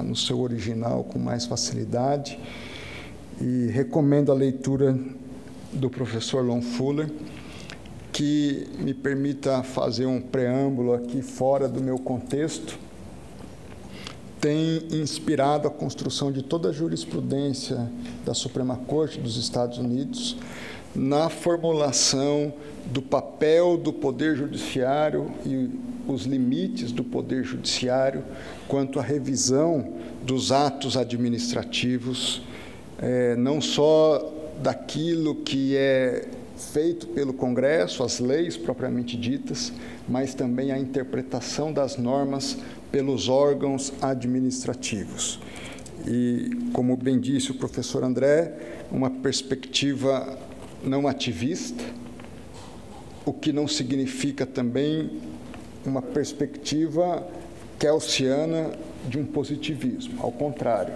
no seu original com mais facilidade, e recomendo a leitura do professor Lon Fuller, que me permita fazer um preâmbulo aqui fora do meu contexto. Tem inspirado a construção de toda a jurisprudência da Suprema Corte dos Estados Unidos na formulação do papel do Poder Judiciário e os limites do Poder Judiciário quanto à revisão dos atos administrativos, não só daquilo que é feito pelo Congresso, as leis propriamente ditas, mas também a interpretação das normas pelos órgãos administrativos. E, como bem disse o professor André, uma perspectiva não ativista, o que não significa também uma perspectiva kelsiana de um positivismo. Ao contrário,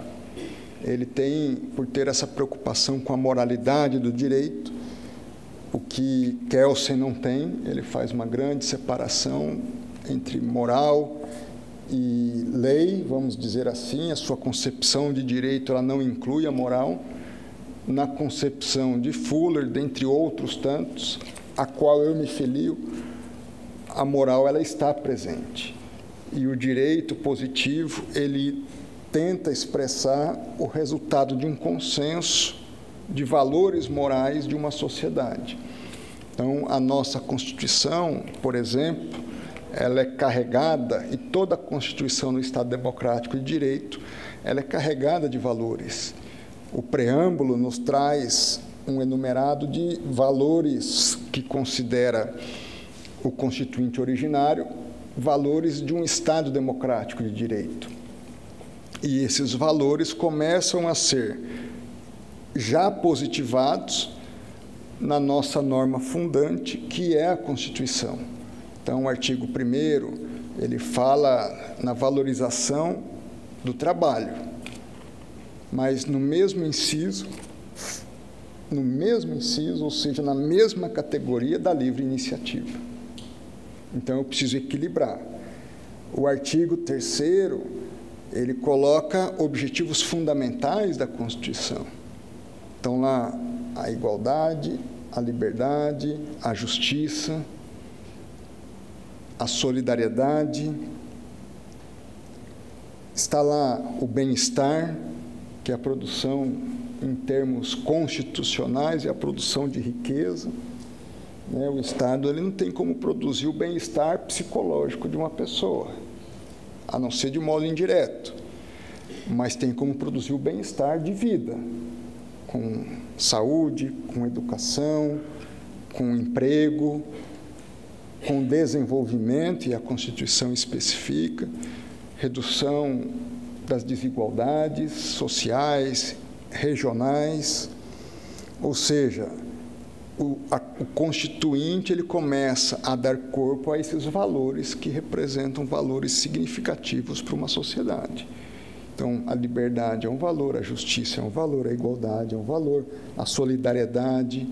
ele tem, por ter essa preocupação com a moralidade do direito, o que Kelsen não tem, ele faz uma grande separação entre moral e lei, vamos dizer assim. A sua concepção de direito ela não inclui a moral. Na concepção de Fuller, dentre outros tantos, a qual eu me filio, a moral ela está presente. E o direito positivo, ele tenta expressar o resultado de um consenso de valores morais de uma sociedade. Então, a nossa Constituição, por exemplo, ela é carregada, e toda a Constituição do Estado Democrático de Direito, ela é carregada de valores. O preâmbulo nos traz um enumerado de valores que considera o constituinte originário, valores de um Estado democrático de direito. E esses valores começam a ser já positivados na nossa norma fundante, que é a Constituição. Então, o artigo 1º, ele fala na valorização do trabalho, mas no mesmo inciso, ou seja, na mesma categoria da livre iniciativa. Então, eu preciso equilibrar. O artigo 3º, ele coloca objetivos fundamentais da Constituição. Então, lá, a igualdade, a liberdade, a justiça, a solidariedade. Está lá o bem-estar, que é a produção em termos constitucionais e a produção de riqueza. O Estado ele não tem como produzir o bem-estar psicológico de uma pessoa, a não ser de modo indireto, mas tem como produzir o bem-estar de vida, com saúde, com educação, com emprego, com desenvolvimento, e a Constituição especifica, redução das desigualdades sociais, regionais, ou seja, o Constituinte ele começa a dar corpo a esses valores que representam valores significativos para uma sociedade. Então, a liberdade é um valor, a justiça é um valor, a igualdade é um valor, a solidariedade,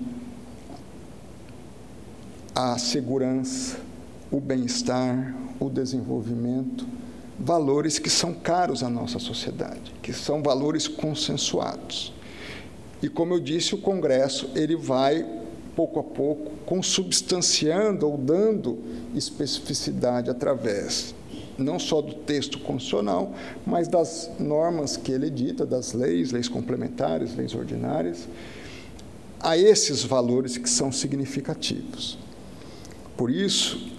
a segurança, o bem-estar, o desenvolvimento, valores que são caros à nossa sociedade, que são valores consensuados. E, como eu disse, o Congresso ele vai, pouco a pouco, consubstanciando ou dando especificidade através não só do texto constitucional, mas das normas que ele edita, das leis complementares, leis ordinárias, a esses valores que são significativos. Por isso,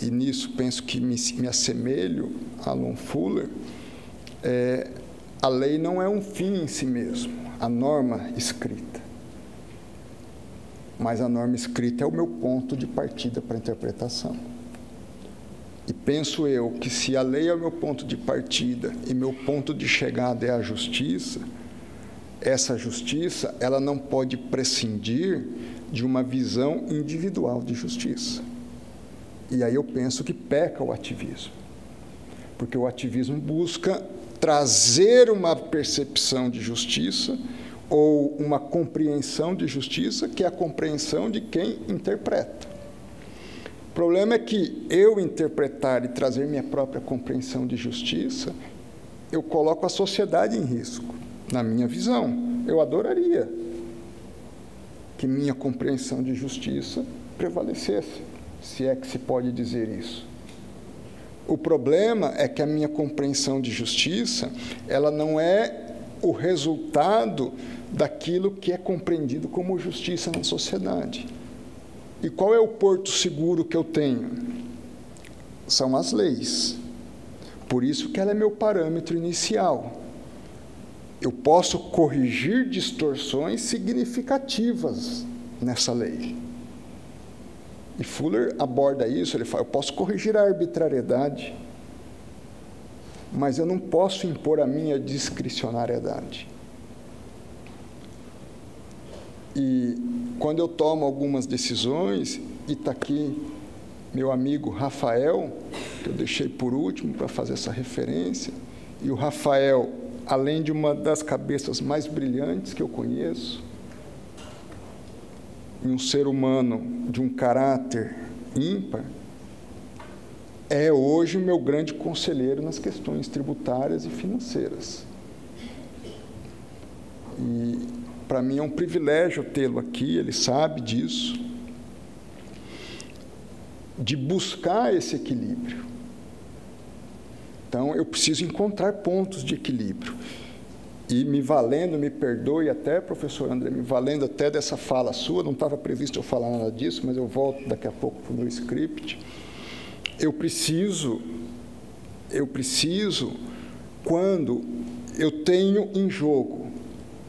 e nisso penso que me assemelho a Alan Fuller, a lei não é um fim em si mesmo, a norma escrita. Mas a norma escrita é o meu ponto de partida para a interpretação. E penso eu que se a lei é o meu ponto de partida e meu ponto de chegada é a justiça, essa justiça ela não pode prescindir de uma visão individual de justiça. E aí eu penso que peca o ativismo, porque o ativismo busca trazer uma percepção de justiça ou uma compreensão de justiça que é a compreensão de quem interpreta. O problema é que eu interpretar e trazer minha própria compreensão de justiça, eu coloco a sociedade em risco, na minha visão. Eu adoraria que minha compreensão de justiça prevalecesse, se é que se pode dizer isso. O problema é que a minha compreensão de justiça, ela não é o resultado daquilo que é compreendido como justiça na sociedade. E qual é o porto seguro que eu tenho? São as leis. Por isso que ela é meu parâmetro inicial. Eu posso corrigir distorções significativas nessa lei. E Fuller aborda isso, ele fala, eu posso corrigir a arbitrariedade, mas eu não posso impor a minha discricionariedade. E quando eu tomo algumas decisões, e está aqui meu amigo Rafael, que eu deixei por último para fazer essa referência, e o Rafael, além de uma das cabeças mais brilhantes que eu conheço, e um ser humano de um caráter ímpar, é hoje o meu grande conselheiro nas questões tributárias e financeiras. E para mim é um privilégio tê-lo aqui, ele sabe disso, de buscar esse equilíbrio. Então, eu preciso encontrar pontos de equilíbrio. E me valendo, me perdoe até, professor André, me valendo até dessa fala sua, não estava previsto eu falar nada disso, mas eu volto daqui a pouco para o meu script. Eu preciso, quando eu tenho em jogo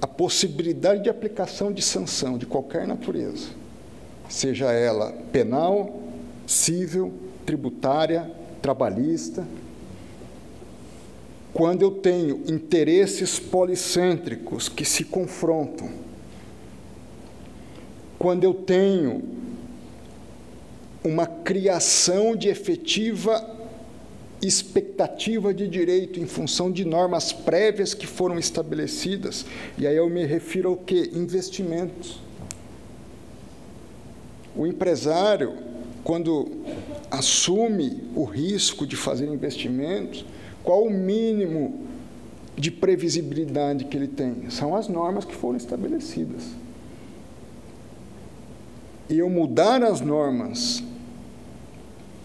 a possibilidade de aplicação de sanção de qualquer natureza, seja ela penal, civil, tributária, trabalhista. Quando eu tenho interesses policêntricos que se confrontam, quando eu tenho uma criação de efetiva expectativa de direito em função de normas prévias que foram estabelecidas, e aí eu me refiro ao quê? Investimentos. O empresário, quando assume o risco de fazer investimentos, qual o mínimo de previsibilidade que ele tem? São as normas que foram estabelecidas. E eu mudar as normas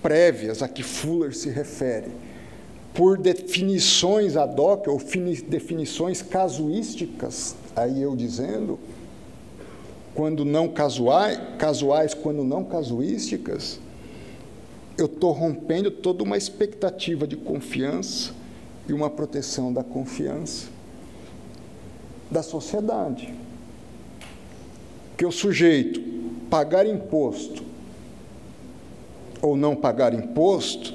prévias a que Fuller se refere, por definições ad hoc, ou definições casuísticas, aí eu dizendo, quando não casuais quando não casuísticas, eu estou rompendo toda uma expectativa de confiança e uma proteção da confiança da sociedade. Que o sujeito pagar imposto ou não pagar imposto,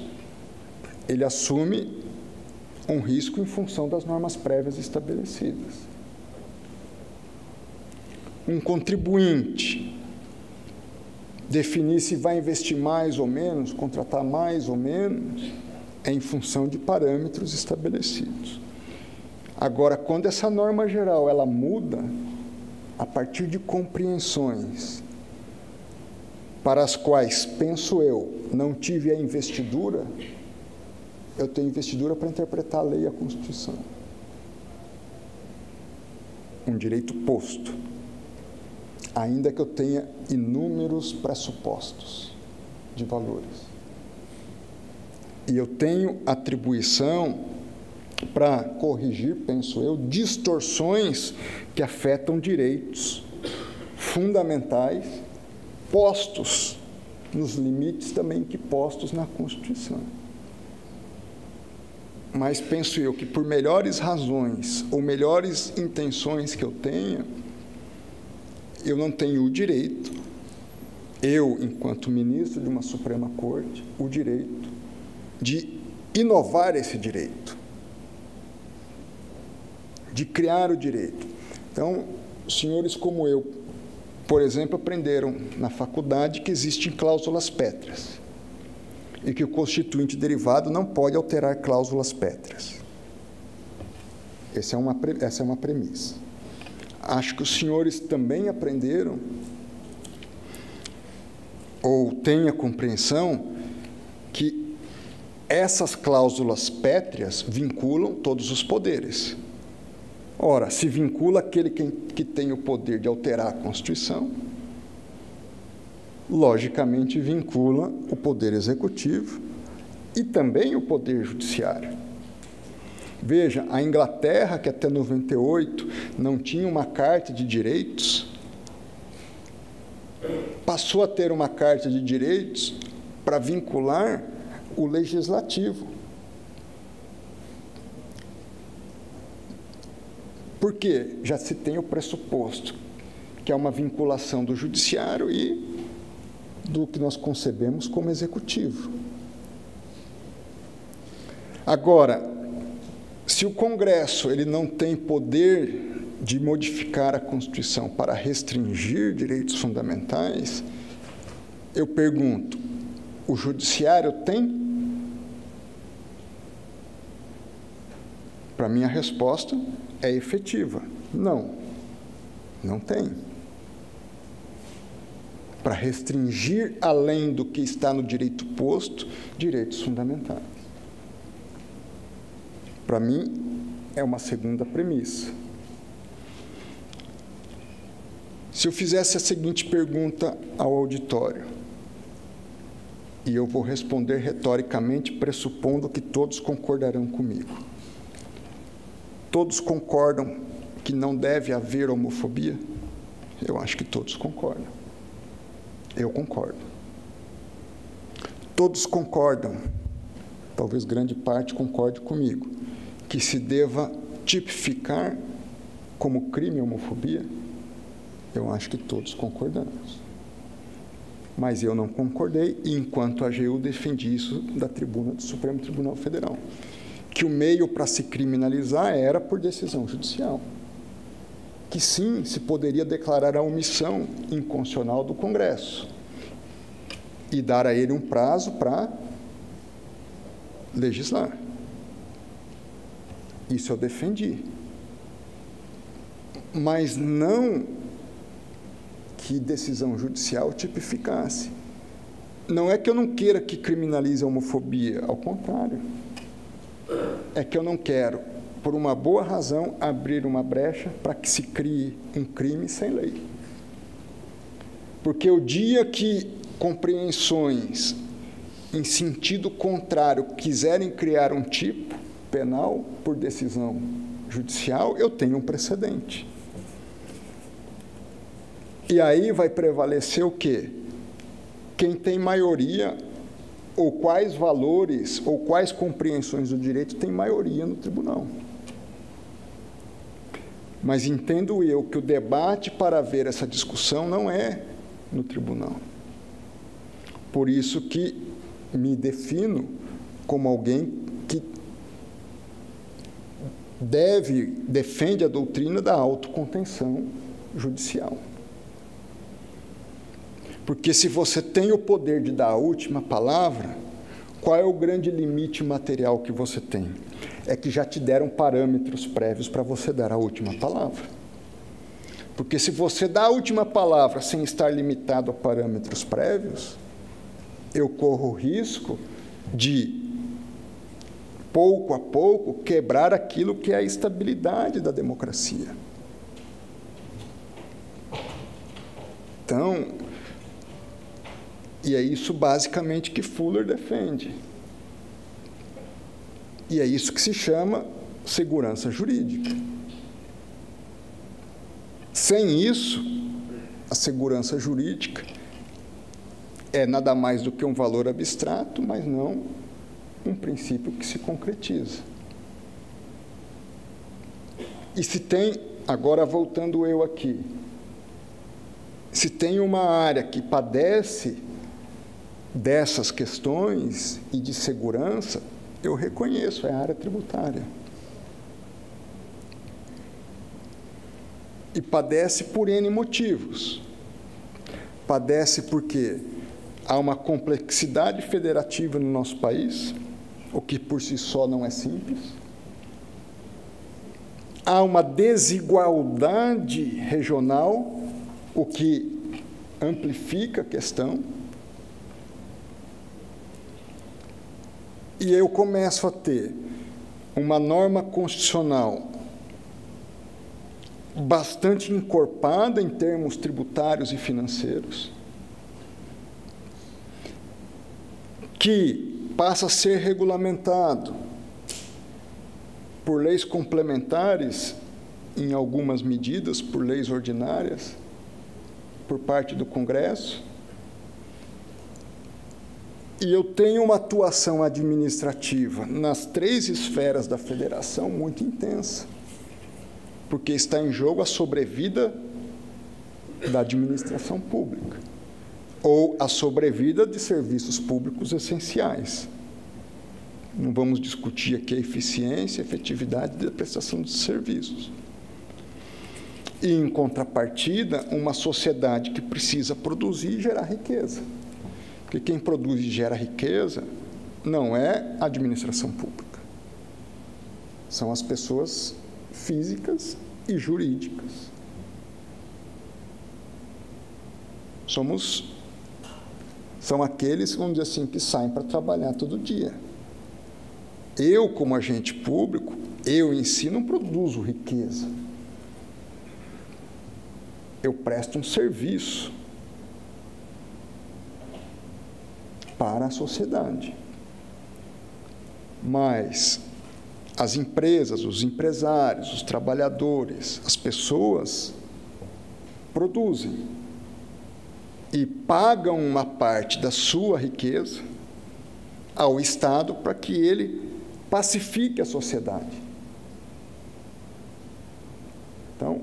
ele assume um risco em função das normas prévias estabelecidas. Um contribuinte definir se vai investir mais ou menos, contratar mais ou menos, é em função de parâmetros estabelecidos. Agora, quando essa norma geral ela muda a partir de compreensões para as quais, penso eu, não tive a investidura, eu tenho investidura para interpretar a lei e a Constituição. Um direito posto, ainda que eu tenha inúmeros pressupostos de valores. E eu tenho atribuição para corrigir, penso eu, distorções que afetam direitos fundamentais, postos nos limites também que postos na Constituição. Mas penso eu que por melhores razões ou melhores intenções que eu tenha, eu não tenho o direito, eu, enquanto ministro de uma Suprema Corte, o direito de inovar esse direito, de criar o direito. Então, senhores como eu, por exemplo, aprenderam na faculdade que existem cláusulas pétreas e que o constituinte derivado não pode alterar cláusulas pétreas. Essa é uma premissa. Acho que os senhores também aprenderam ou têm a compreensão que essas cláusulas pétreas vinculam todos os poderes. Ora, se vincula aquele que tem o poder de alterar a Constituição, logicamente vincula o poder executivo e também o poder judiciário. Veja, a Inglaterra, que até 98 não tinha uma Carta de Direitos, passou a ter uma Carta de Direitos para vincular o legislativo. Por quê? Já se tem o pressuposto, que é uma vinculação do judiciário e do que nós concebemos como executivo. Agora, se o Congresso ele não tem poder de modificar a Constituição para restringir direitos fundamentais, eu pergunto, o Judiciário tem? Para mim, a resposta é efetiva. Não, não tem. Para restringir, além do que está no direito posto, direitos fundamentais. Para mim, é uma segunda premissa. Se eu fizesse a seguinte pergunta ao auditório, e eu vou responder retoricamente, pressupondo que todos concordarão comigo. Todos concordam que não deve haver homofobia? Eu acho que todos concordam. Eu concordo. Todos concordam, talvez grande parte concorde comigo, que se deva tipificar como crime a homofobia? Eu acho que todos concordamos. Mas eu não concordei, e enquanto AGU defendi isso da tribuna do Supremo Tribunal Federal, que o meio para se criminalizar era por decisão judicial, que sim, se poderia declarar a omissão inconstitucional do Congresso e dar a ele um prazo para legislar. Isso eu defendi. Mas não que decisão judicial tipificasse. Não é que eu não queira que criminalize a homofobia, ao contrário. É que eu não quero, por uma boa razão, abrir uma brecha para que se crie um crime sem lei. Porque o dia que compreensões em sentido contrário quiserem criar um tipo penal por decisão judicial, eu tenho um precedente. E aí vai prevalecer o quê? Quem tem maioria, ou quais valores, ou quais compreensões do direito tem maioria no tribunal. Mas entendo eu que o debate para haver essa discussão não é no tribunal. Por isso que me como alguém que defende a doutrina da autocontenção judicial. Porque se você tem o poder de dar a última palavra, qual é o grande limite material que você tem? É que já te deram parâmetros prévios para você dar a última palavra. Porque se você dá a última palavra sem estar limitado a parâmetros prévios, eu corro o risco de, pouco a pouco, quebrar aquilo que é a estabilidade da democracia. Então, e é isso basicamente que Fuller defende. E é isso que se chama segurança jurídica. Sem isso, a segurança jurídica é nada mais do que um valor abstrato, mas não um princípio que se concretiza. E se tem, agora voltando eu aqui, se tem uma área que padece dessas questões e de segurança, eu reconheço, é a área tributária. E padece por N motivos. Padece porque há uma complexidade federativa no nosso país, o que por si só não é simples. Há uma desigualdade regional, o que amplifica a questão. E eu começo a ter uma norma constitucional bastante encorpada em termos tributários e financeiros, que passa a ser regulamentado por leis complementares, em algumas medidas, por leis ordinárias, por parte do Congresso. E eu tenho uma atuação administrativa nas 3 esferas da federação muito intensa, porque está em jogo a sobrevida da administração pública, ou a sobrevida de serviços públicos essenciais. Não vamos discutir aqui a eficiência e efetividade da prestação de serviços. E, em contrapartida, uma sociedade que precisa produzir e gerar riqueza. Porque quem produz e gera riqueza não é a administração pública. São as pessoas físicas e jurídicas. São aqueles, vamos dizer assim, que saem para trabalhar todo dia. Eu, como agente público, eu em si não produzo riqueza. Eu presto um serviço para a sociedade. Mas as empresas, os empresários, os trabalhadores, as pessoas produzem e pagam uma parte da sua riqueza ao Estado para que ele pacifique a sociedade. Então,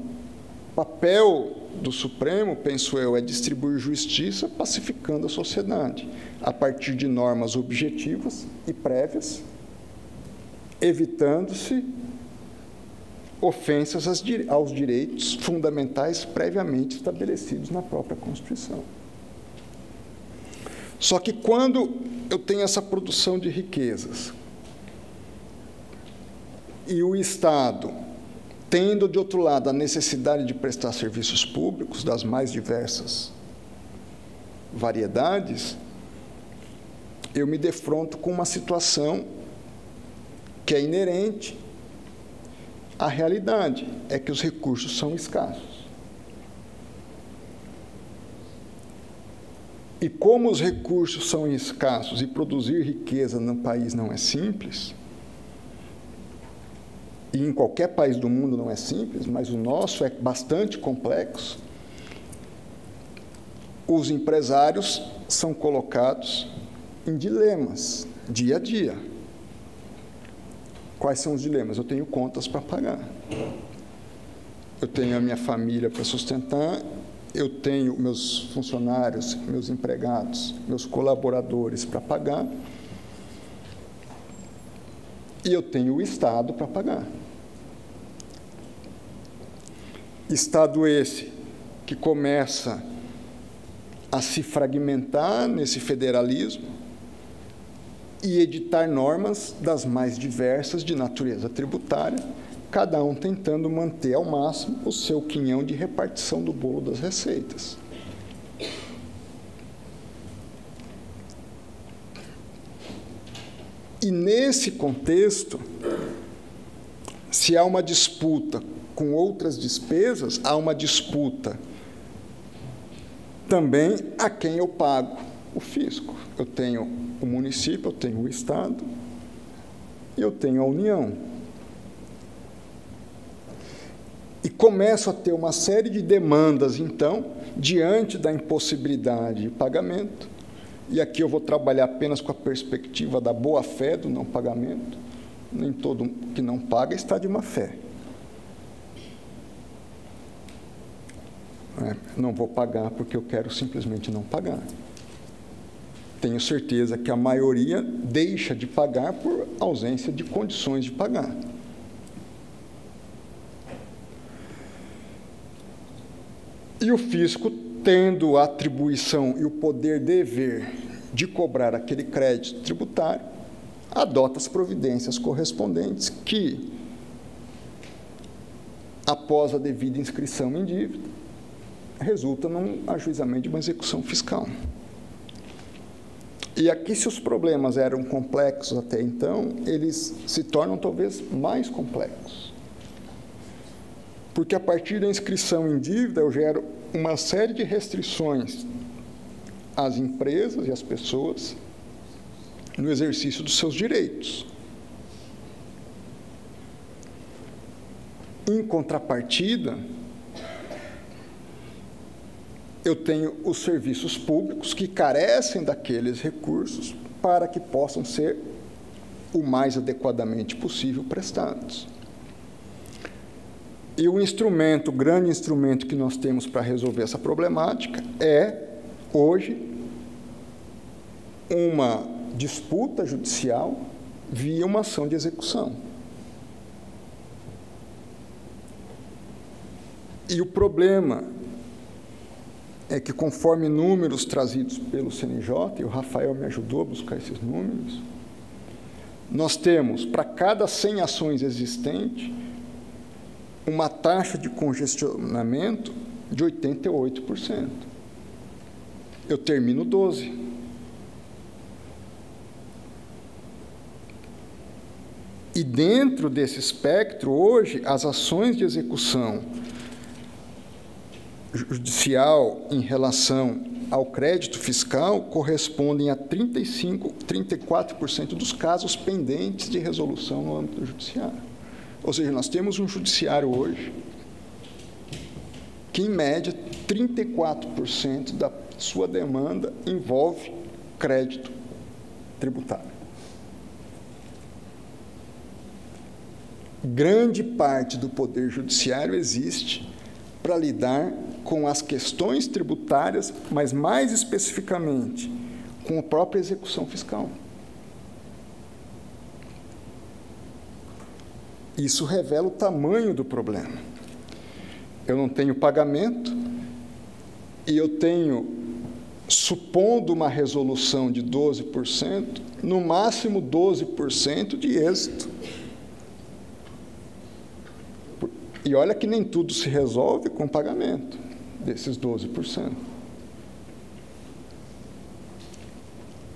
o papel do Supremo, penso eu, é distribuir justiça pacificando a sociedade, a partir de normas objetivas e prévias, evitando-se ofensas aos direitos fundamentais previamente estabelecidos na própria Constituição. Só que quando eu tenho essa produção de riquezas e o Estado, tendo, de outro lado, a necessidade de prestar serviços públicos das mais diversas variedades, eu me defronto com uma situação que é inerente à realidade, é que os recursos são escassos. E como os recursos são escassos e produzir riqueza no país não é simples, e em qualquer país do mundo não é simples, mas o nosso é bastante complexo, os empresários são colocados em dilemas, dia a dia. Quais são os dilemas? Eu tenho contas para pagar. Eu tenho a minha família para sustentar, eu tenho meus funcionários, meus empregados, meus colaboradores para pagar, e eu tenho o Estado para pagar. Estado esse que começa a se fragmentar nesse federalismo e editar normas das mais diversas de natureza tributária, cada um tentando manter ao máximo o seu quinhão de repartição do bolo das receitas. E nesse contexto, se há uma disputa com outras despesas, há uma disputa também a quem eu pago o fisco. Eu tenho o município, eu tenho o Estado e eu tenho a União. E começo a ter uma série de demandas, então, diante da impossibilidade de pagamento, e aqui eu vou trabalhar apenas com a perspectiva da boa-fé do não pagamento. Nem todo que não paga está de má-fé. Não vou pagar porque eu quero simplesmente não pagar. Tenho certeza que a maioria deixa de pagar por ausência de condições de pagar. E o fisco, tendo a atribuição e o poder dever de cobrar aquele crédito tributário, adota as providências correspondentes que, após a devida inscrição em dívida, resulta num ajuizamento de uma execução fiscal. E aqui, se os problemas eram complexos até então, eles se tornam talvez mais complexos. Porque a partir da inscrição em dívida, eu gero uma série de restrições às empresas e às pessoas no exercício dos seus direitos. Em contrapartida, eu tenho os serviços públicos que carecem daqueles recursos para que possam ser o mais adequadamente possível prestados. E o instrumento, o grande instrumento que nós temos para resolver essa problemática é, hoje, uma disputa judicial via uma ação de execução. E o problema é que, conforme números trazidos pelo CNJ, e o Rafael me ajudou a buscar esses números, nós temos, para cada 100 ações existentes, uma taxa de congestionamento de 88%. Eu termino 12. E dentro desse espectro, hoje, as ações de execução judicial em relação ao crédito fiscal correspondem a 34% dos casos pendentes de resolução no âmbito judiciário. Ou seja, nós temos um judiciário hoje que, em média, 34% da sua demanda envolve crédito tributário. Grande parte do poder judiciário existe para lidar com as questões tributárias, mas mais especificamente com a própria execução fiscal. Isso revela o tamanho do problema. Eu não tenho pagamento e eu tenho, supondo uma resolução de 12%, no máximo 12% de êxito. E olha que nem tudo se resolve com pagamento desses 12%.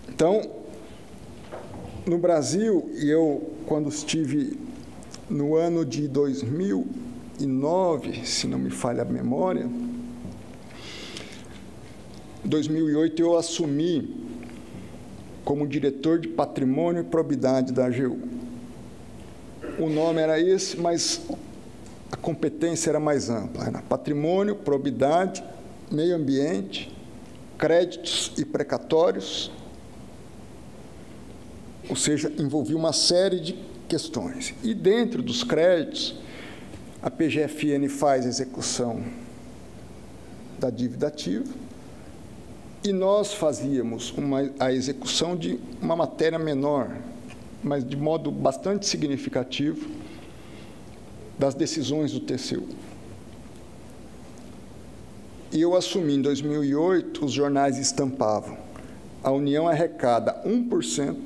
Então, no Brasil, e eu, quando estive no ano de 2009, se não me falha a memória, em 2008 eu assumi como diretor de Patrimônio e Probidade da AGU. O nome era esse, mas a competência era mais ampla. Era patrimônio, probidade, meio ambiente, créditos e precatórios, ou seja, envolvia uma série de questões. E dentro dos créditos, a PGFN faz a execução da dívida ativa e nós fazíamos a execução de uma matéria menor, mas de modo bastante significativo, das decisões do TCU. E eu assumi em 2008, os jornais estampavam: a União arrecada 1%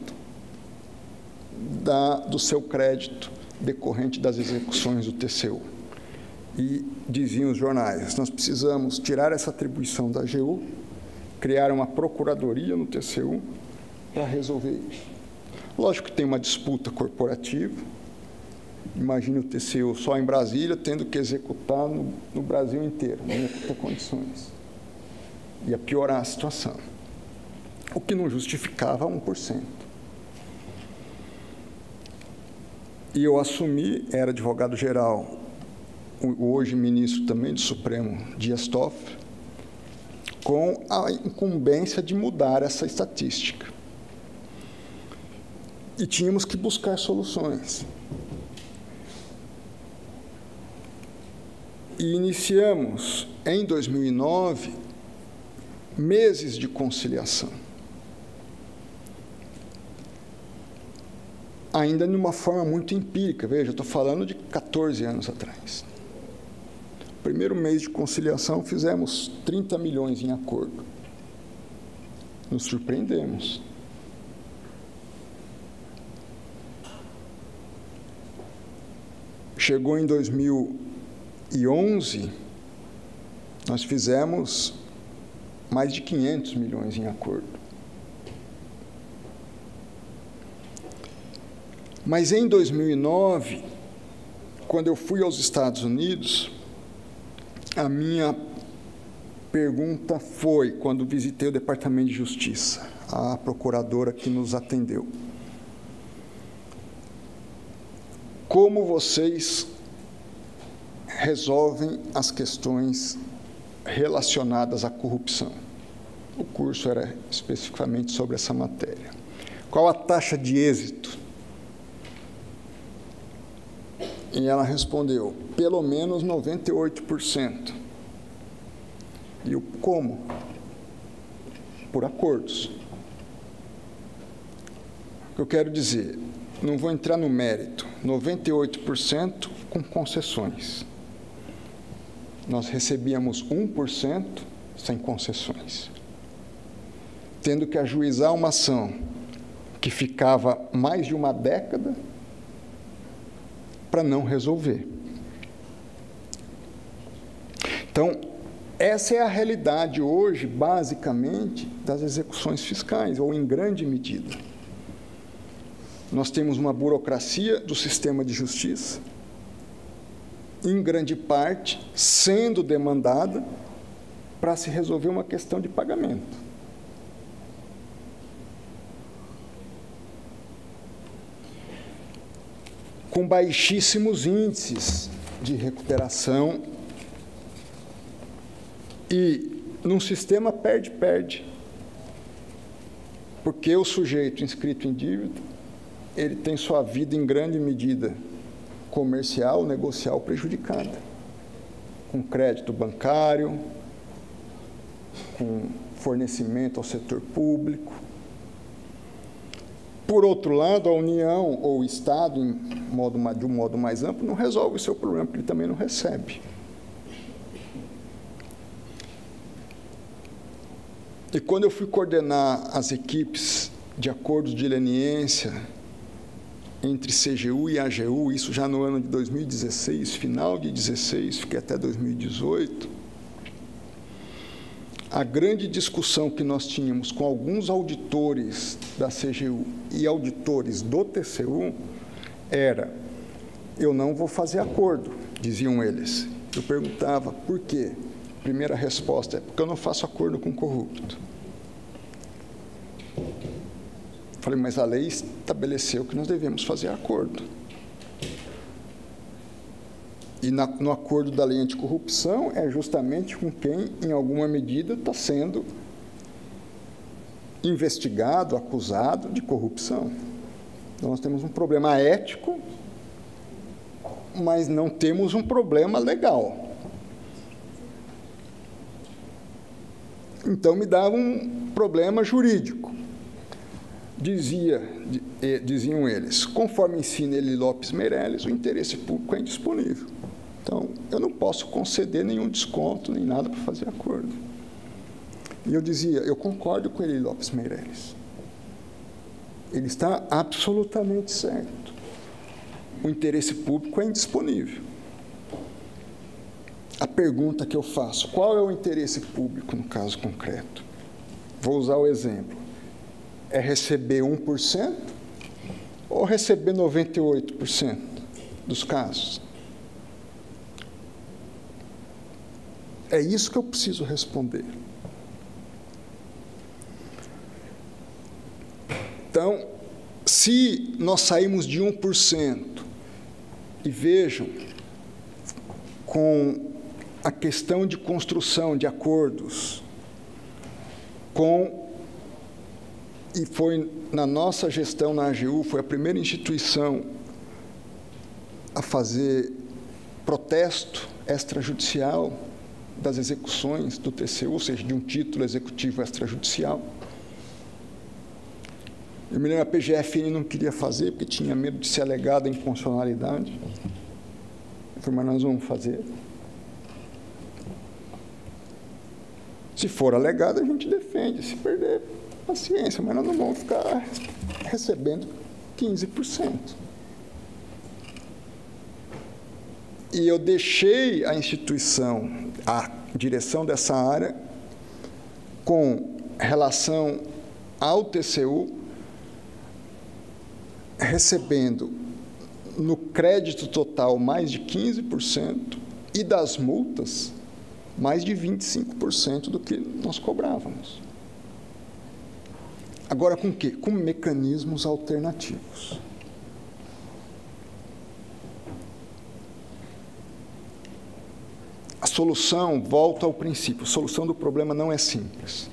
do seu crédito decorrente das execuções do TCU. E diziam os jornais: nós precisamos tirar essa atribuição da AGU, criar uma procuradoria no TCU para resolver isso. Lógico que tem uma disputa corporativa. Imagine o TCU só em Brasília, tendo que executar no Brasil inteiro, não ia ter condições. Ia piorar a situação. O que não justificava 1%. E eu assumi, era advogado-geral, hoje ministro também do Supremo, Dias Toffoli, com a incumbência de mudar essa estatística. E tínhamos que buscar soluções. E iniciamos, em 2009, meses de conciliação. Ainda de uma forma muito empírica. Veja, eu estou falando de 14 anos atrás. Primeiro mês de conciliação, fizemos 30 milhões em acordo. Nos surpreendemos. Chegou em 2011, nós fizemos mais de 500 milhões em acordo. Mas em 2009, quando eu fui aos Estados Unidos, a minha pergunta foi, quando visitei o Departamento de Justiça, a procuradora que nos atendeu: como vocês resolvem as questões relacionadas à corrupção? O curso era especificamente sobre essa matéria. Qual a taxa de êxito? E ela respondeu: pelo menos 98%. E o como? Por acordos. O que eu quero dizer, não vou entrar no mérito, 98% com concessões. Nós recebíamos 1% sem concessões, tendo que ajuizar uma ação que ficava mais de uma década para não resolver. Então, essa é a realidade hoje, basicamente, das execuções fiscais, ou em grande medida. Nós temos uma burocracia do sistema de justiça, em grande parte, sendo demandada para se resolver uma questão de pagamento. Com baixíssimos índices de recuperação e num sistema perde-perde, porque o sujeito inscrito em dívida, ele tem sua vida em grande medida comercial, negocial prejudicada. com crédito bancário, com fornecimento ao setor público. Por outro lado, a União ou o Estado, de um modo mais amplo, não resolve o seu problema, porque ele também não recebe. E quando eu fui coordenar as equipes de acordos de leniência entre CGU e AGU, isso já no ano de 2016, final de 2016, fiquei até 2018, a grande discussão que nós tínhamos com alguns auditores da CGU e auditores do TCU era: eu não vou fazer acordo, diziam eles. Eu perguntava, por quê? Primeira resposta é: porque eu não faço acordo com corrupto. Falei, mas a lei estabeleceu que nós devemos fazer acordo. E no acordo da lei anticorrupção é justamente com quem, em alguma medida, está sendo investigado, acusado de corrupção. Então, nós temos um problema ético, mas não temos um problema legal. Então, me dava um problema jurídico. Diziam eles, conforme ensina Eli Lopes Meirelles, o interesse público é indisponível. Então, eu não posso conceder nenhum desconto, nem nada para fazer acordo. E eu dizia, eu concordo com Eli Lopes Meirelles. Ele está absolutamente certo. O interesse público é indisponível. A pergunta que eu faço, qual é o interesse público no caso concreto? Vou usar o exemplo. É receber 1% ou receber 98% dos casos? É isso que eu preciso responder. Então, se nós saímos de 1%, e vejam, com a questão de construção de acordos, e foi na nossa gestão na AGU, foi a primeira instituição a fazer protesto extrajudicial das execuções do TCU, ou seja, de um título executivo extrajudicial. Eu me lembro, a PGFN não queria fazer, porque tinha medo de ser alegada inconstitucionalidade. Eu falei, mas nós vamos fazer. Se for alegada, a gente defende. Se perder, paciência, mas nós não vamos ficar recebendo 15%. E eu deixei a instituição, a direção dessa área, com relação ao TCU, recebendo no crédito total mais de 15% e das multas mais de 25% do que nós cobrávamos. Agora, com quê? Com mecanismos alternativos. A solução, volta ao princípio, a solução do problema não é simples.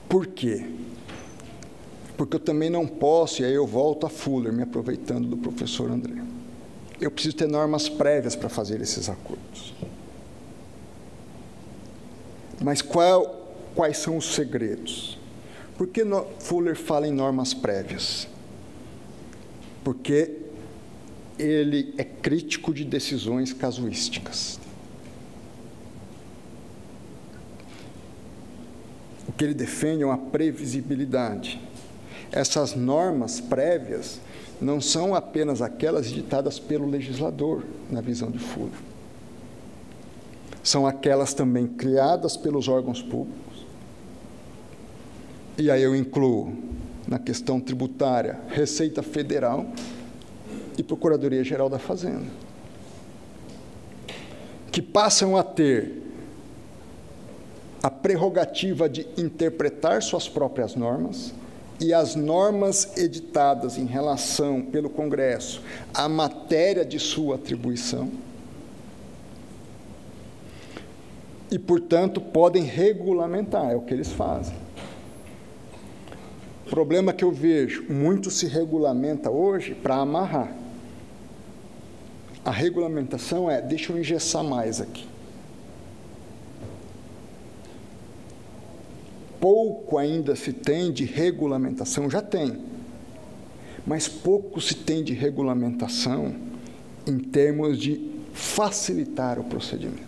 Por quê? Porque eu também não posso, e aí eu volto a Fuller, me aproveitando do professor André. Eu preciso ter normas prévias para fazer esses acordos. Mas quais são os segredos? Por que Fuller fala em normas prévias? Porque ele é crítico de decisões casuísticas. O que ele defende é uma previsibilidade. Essas normas prévias não são apenas aquelas ditadas pelo legislador, na visão de Fuller. São aquelas também criadas pelos órgãos públicos. E aí eu incluo, na questão tributária, Receita Federal e Procuradoria-Geral da Fazenda, que passam a ter a prerrogativa de interpretar suas próprias normas, e as normas editadas em relação pelo Congresso à matéria de sua atribuição, e, portanto, podem regulamentar, é o que eles fazem. O problema que eu vejo, muito se regulamenta hoje para amarrar. A regulamentação é, deixa eu engessar mais aqui. Pouco ainda se tem de regulamentação, já tem, mas pouco se tem de regulamentação em termos de facilitar o procedimento.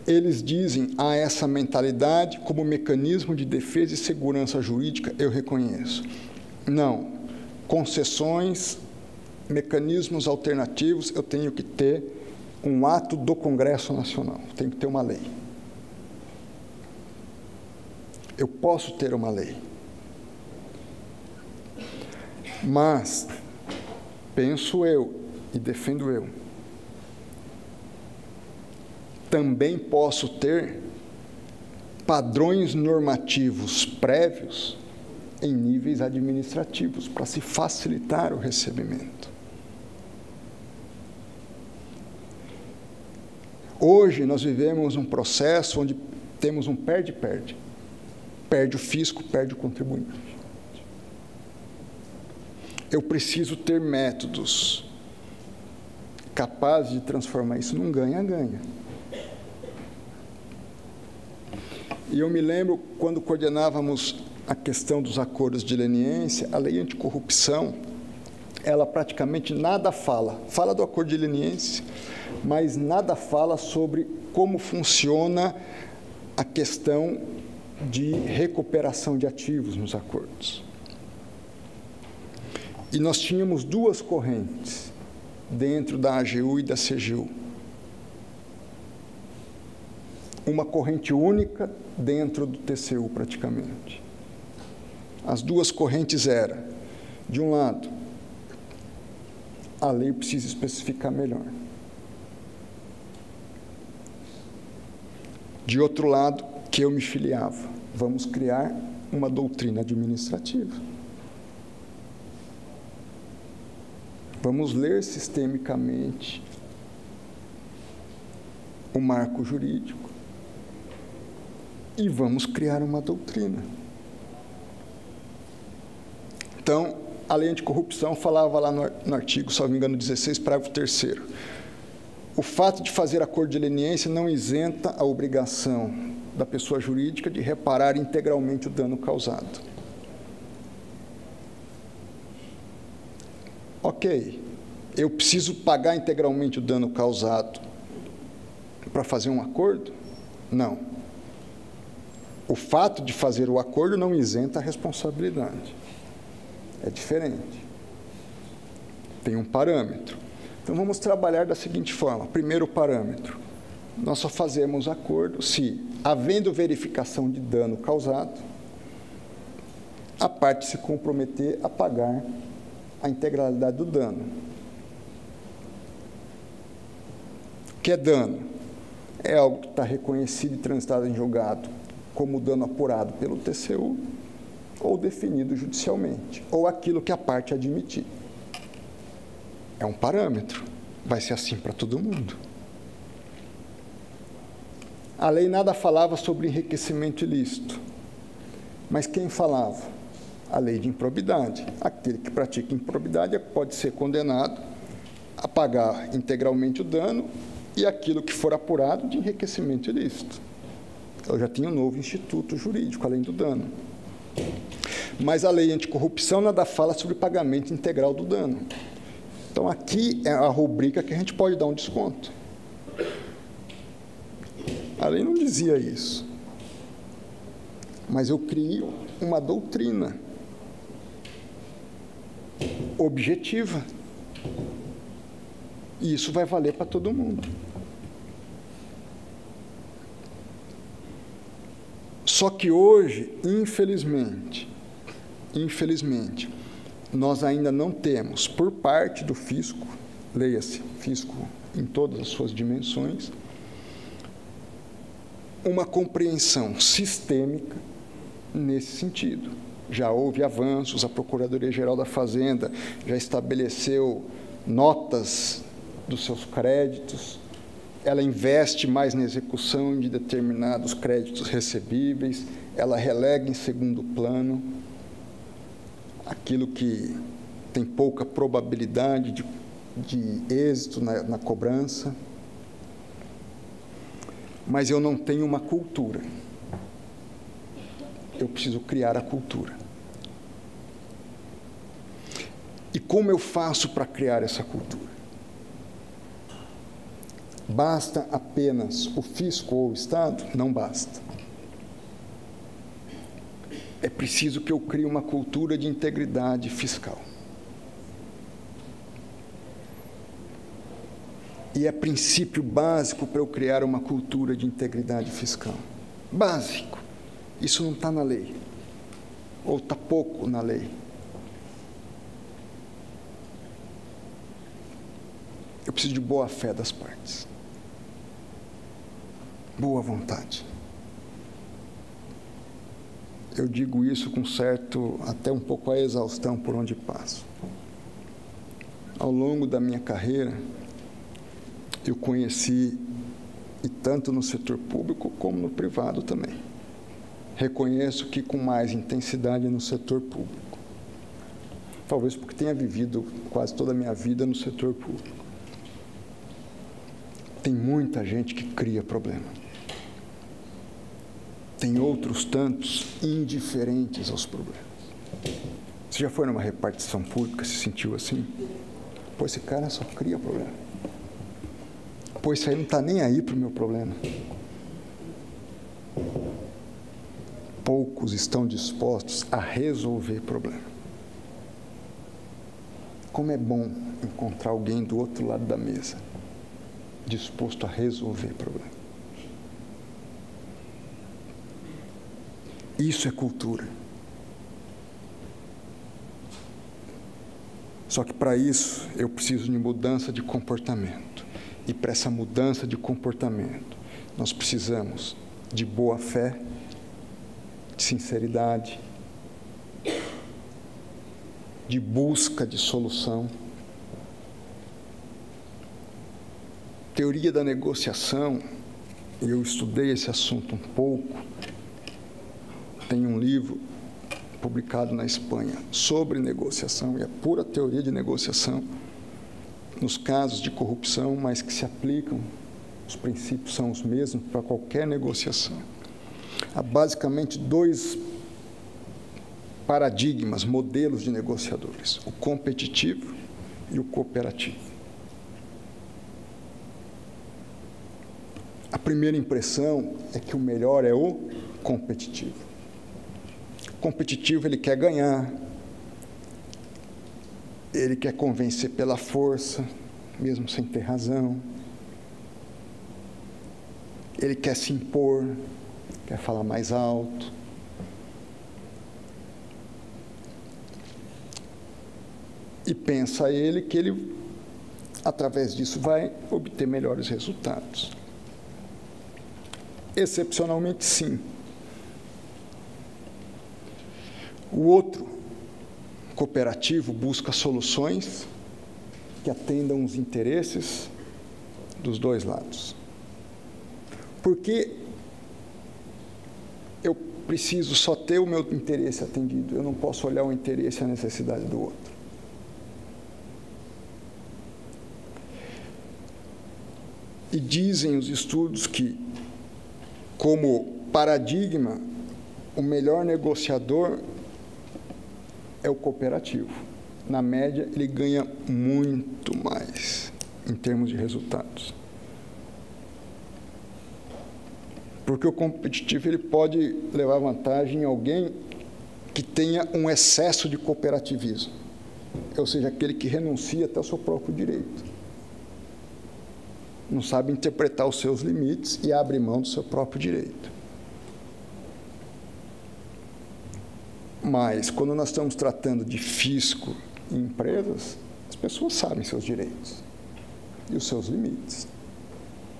Eles dizem, há essa mentalidade como mecanismo de defesa e segurança jurídica, eu reconheço. Não. Concessões, mecanismos alternativos, eu tenho que ter um ato do Congresso Nacional, tenho que ter uma lei. Eu posso ter uma lei. Mas, penso eu e defendo eu, também posso ter padrões normativos prévios em níveis administrativos, para se facilitar o recebimento. Hoje, nós vivemos um processo onde temos um perde-perde. Perde o fisco, perde o contribuinte. Eu preciso ter métodos capazes de transformar isso num ganha-ganha. E eu me lembro, quando coordenávamos a questão dos acordos de leniência, a lei anticorrupção, ela praticamente nada fala do acordo de leniência, mas nada fala sobre como funciona a questão de recuperação de ativos nos acordos. E nós tínhamos duas correntes dentro da AGU e da CGU. Uma corrente única dentro do TCU, praticamente. As duas correntes eram, de um lado, a lei precisa especificar melhor. De outro lado, que eu me filiava, vamos criar uma doutrina administrativa. Vamos ler sistemicamente o marco jurídico e vamos criar uma doutrina. Então, a lei anticorrupção falava lá no artigo, salvo engano, 16, parágrafo 3º. O fato de fazer acordo de leniência não isenta a obrigação da pessoa jurídica de reparar integralmente o dano causado. Ok, eu preciso pagar integralmente o dano causado para fazer um acordo? Não. O fato de fazer o acordo não isenta a responsabilidade. É diferente. Tem um parâmetro. Então, vamos trabalhar da seguinte forma. Primeiro parâmetro. Nós só fazemos acordo se, havendo verificação de dano causado, a parte se comprometer a pagar a integralidade do dano. O que é dano? É algo que está reconhecido e transitado em julgado como dano apurado pelo TCU ou definido judicialmente, ou aquilo que a parte admitir. É um parâmetro. Vai ser assim para todo mundo. A lei nada falava sobre enriquecimento ilícito. Mas quem falava? A lei de improbidade. Aquele que pratica improbidade pode ser condenado a pagar integralmente o dano e aquilo que for apurado de enriquecimento ilícito. Eu já tinha um novo instituto jurídico, além do dano. Mas a lei anticorrupção nada fala sobre pagamento integral do dano. Então, aqui é a rubrica que a gente pode dar um desconto. A lei não dizia isso. Mas eu crio uma doutrina objetiva. E isso vai valer para todo mundo. Só que hoje, infelizmente, nós ainda não temos, por parte do fisco, leia-se, fisco em todas as suas dimensões, uma compreensão sistêmica nesse sentido. Já houve avanços, a Procuradoria-Geral da Fazenda já estabeleceu notas dos seus créditos, ela investe mais na execução de determinados créditos recebíveis, ela relega em segundo plano. aquilo que tem pouca probabilidade de êxito na cobrança, mas eu não tenho uma cultura. Eu preciso criar a cultura. E como eu faço para criar essa cultura? Basta apenas o fisco ou o Estado? Não basta. É preciso que eu crie uma cultura de integridade fiscal. E é princípio básico para eu criar uma cultura de integridade fiscal. Básico. Isso não está na lei. Ou está pouco na lei. Eu preciso de boa fé das partes. Boa vontade. Eu digo isso com certo, até um pouco a exaustão por onde passo. Ao longo da minha carreira, eu conheci, e tanto no setor público como no privado também. Reconheço que com mais intensidade no setor público. Talvez porque tenha vivido quase toda a minha vida no setor público. Tem muita gente que cria problema. Tem outros tantos indiferentes aos problemas. Você já foi numa repartição pública, se sentiu assim? Pô, esse cara só cria problema. Pô, isso aí não está nem aí para o meu problema. Poucos estão dispostos a resolver problema. Como é bom encontrar alguém do outro lado da mesa, disposto a resolver problema. Isso é cultura. Só que para isso eu preciso de mudança de comportamento. E para essa mudança de comportamento, nós precisamos de boa fé, de sinceridade, de busca de solução. Teoria da negociação, e eu estudei esse assunto um pouco. Tem um livro publicado na Espanha sobre negociação, e é pura teoria de negociação, nos casos de corrupção, mas que se aplicam, os princípios são os mesmos para qualquer negociação. Há basicamente dois paradigmas, modelos de negociadores, o competitivo e o cooperativo. A primeira impressão é que o melhor é o competitivo. O competitivo, ele quer ganhar, ele quer convencer pela força, mesmo sem ter razão. Ele quer se impor, quer falar mais alto. E pensa ele que ele, através disso, vai obter melhores resultados. Excepcionalmente, sim. O outro, cooperativo, busca soluções que atendam os interesses dos dois lados. Porque eu preciso só ter o meu interesse atendido, eu não posso olhar o interesse e a necessidade do outro. E dizem os estudos que, como paradigma, o melhor negociador é o cooperativo. Na média, ele ganha muito mais em termos de resultados. Porque o competitivo, ele pode levar vantagem em alguém que tenha um excesso de cooperativismo, ou seja, aquele que renuncia até ao seu próprio direito. Não sabe interpretar os seus limites e abre mão do seu próprio direito. Mas, quando nós estamos tratando de fisco em empresas, as pessoas sabem seus direitos e os seus limites.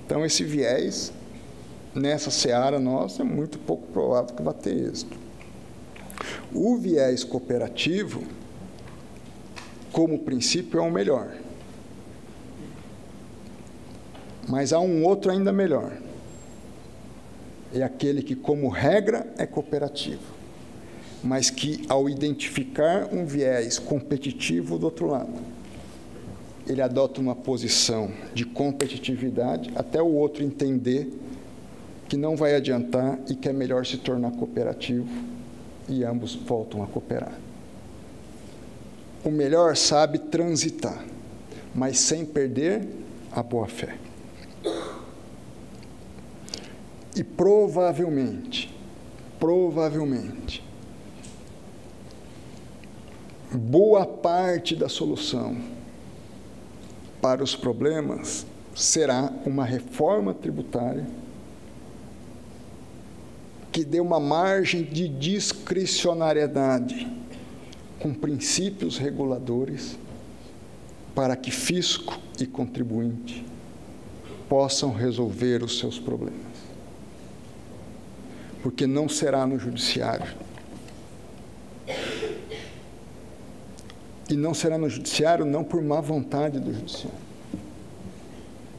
Então, esse viés, nessa seara nossa, é muito pouco provável que vá ter êxito. O viés cooperativo, como princípio, é o melhor. Mas há um outro ainda melhor. É aquele que, como regra, é cooperativo, mas que, ao identificar um viés competitivo do outro lado, ele adota uma posição de competitividade até o outro entender que não vai adiantar e que é melhor se tornar cooperativo, e ambos voltam a cooperar. O melhor sabe transitar, mas sem perder a boa-fé. E provavelmente, boa parte da solução para os problemas será uma reforma tributária que dê uma margem de discricionariedade com princípios reguladores para que fisco e contribuinte possam resolver os seus problemas. Porque não será no judiciário. E não será no judiciário não por má vontade do judiciário.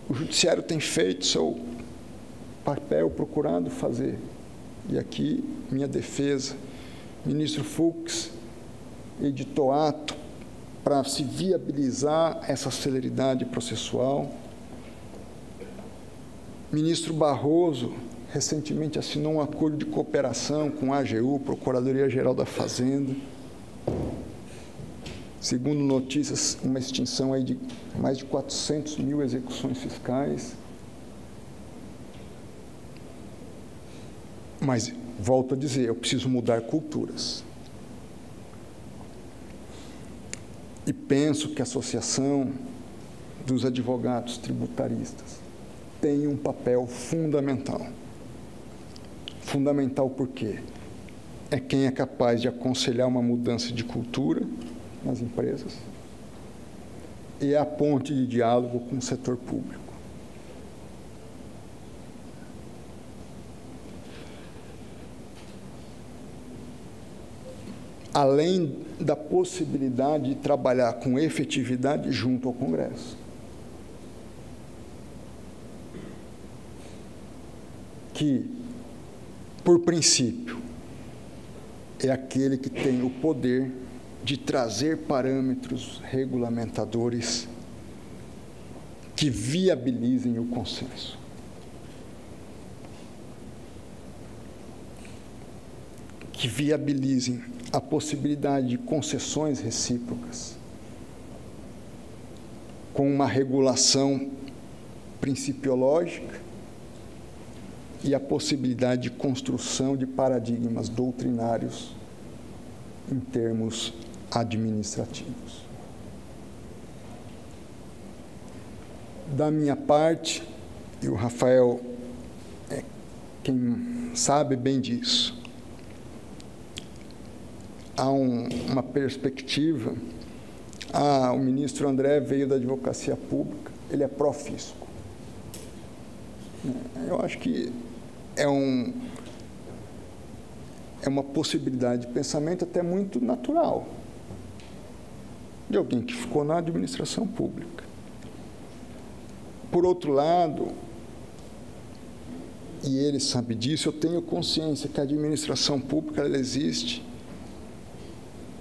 O judiciário tem feito seu papel procurado fazer. E aqui, minha defesa, ministro Fux editou ato para se viabilizar essa celeridade processual. Ministro Barroso recentemente assinou um acordo de cooperação com a AGU, Procuradoria-Geral da Fazenda. Segundo notícias, uma extinção aí de mais de 400 mil execuções fiscais. Mas, volto a dizer, eu preciso mudar culturas. E penso que a Associação dos Advogados Tributaristas tem um papel fundamental. Fundamental por quê? É quem é capaz de aconselhar uma mudança de cultura nas empresas e é a ponte de diálogo com o setor público. Além da possibilidade de trabalhar com efetividade junto ao Congresso. Que, por princípio, é aquele que tem o poder de trazer parâmetros regulamentadores que viabilizem o consenso. Que viabilizem a possibilidade de concessões recíprocas com uma regulação principiológica e a possibilidade de construção de paradigmas doutrinários em termos administrativos. Da minha parte, e o Rafael é quem sabe bem disso, há uma perspectiva. O ministro André veio da advocacia pública, ele é pró-fisco. Eu acho que é uma possibilidade de pensamento até muito natural de alguém que ficou na administração pública. Por outro lado, e ele sabe disso, eu tenho consciência que a administração pública ela existe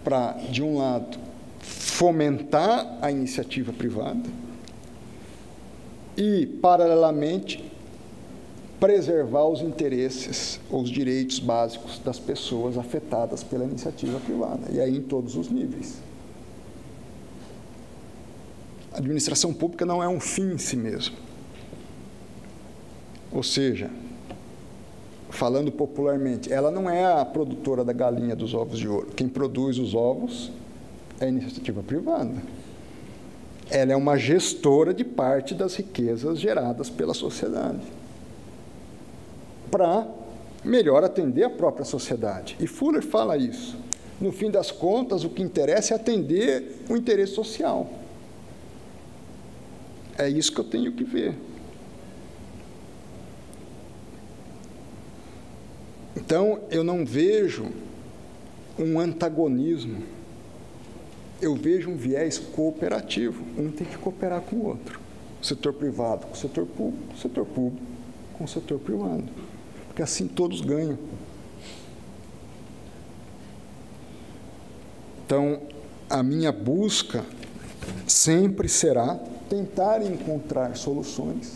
para, de um lado, fomentar a iniciativa privada e, paralelamente, preservar os interesses ou os direitos básicos das pessoas afetadas pela iniciativa privada, e aí em todos os níveis. A administração pública não é um fim em si mesmo. Ou seja, falando popularmente, ela não é a produtora da galinha dos ovos de ouro. Quem produz os ovos é a iniciativa privada. Ela é uma gestora de parte das riquezas geradas pela sociedade, para melhor atender a própria sociedade. E Fuller fala isso. No fim das contas, o que interessa é atender o interesse social. É isso que eu tenho que ver. Então, eu não vejo um antagonismo, eu vejo um viés cooperativo. Um tem que cooperar com o outro. O setor privado com o setor público com o setor privado. Porque assim todos ganham. Então, a minha busca sempre será tentar encontrar soluções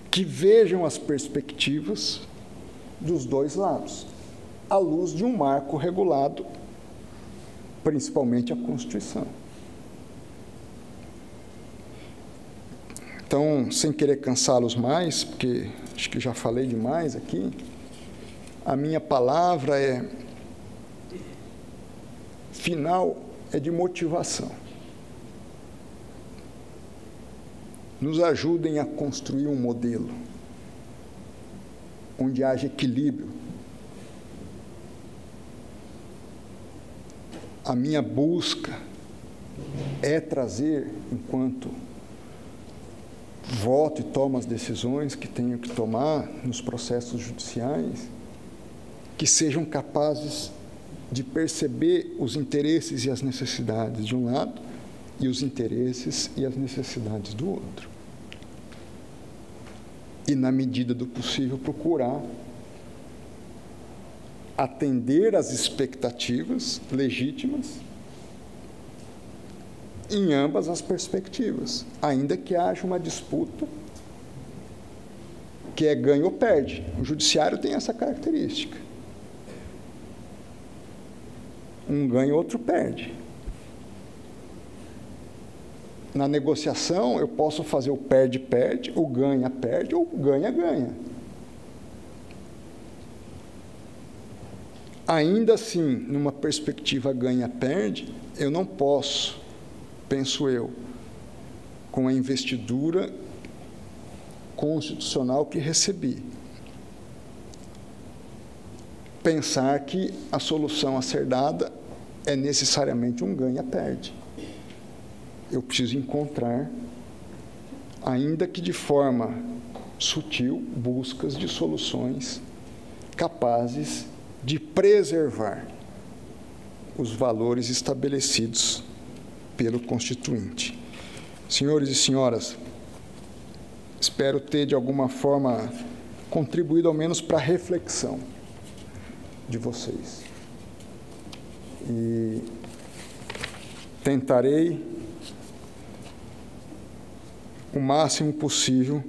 que vejam as perspectivas dos dois lados, à luz de um marco regulado, principalmente a Constituição. Então, sem querer cansá-los mais, porque acho que já falei demais aqui, a minha palavra final é de motivação. Nos ajudem a construir um modelo onde haja equilíbrio. A minha busca é trazer, enquanto voto e tomo as decisões que tenho que tomar nos processos judiciais, que sejam capazes de perceber os interesses e as necessidades de um lado e os interesses e as necessidades do outro. E, na medida do possível, procurar atender às expectativas legítimas em ambas as perspectivas, ainda que haja uma disputa que é ganho ou perde. O judiciário tem essa característica. Um ganha, outro perde. Na negociação, eu posso fazer o perde-perde, o ganha-perde ou o ganha-ganha. Ainda assim, numa perspectiva ganha-perde, eu não posso, penso eu, com a investidura constitucional que recebi, pensar que a solução a ser dada é necessariamente um ganha-perde. Eu preciso encontrar, ainda que de forma sutil, buscas de soluções capazes de preservar os valores estabelecidos pelo Constituinte. Senhores e senhoras, espero ter, de alguma forma, contribuído ao menos para a reflexão de vocês. E tentarei, o máximo possível,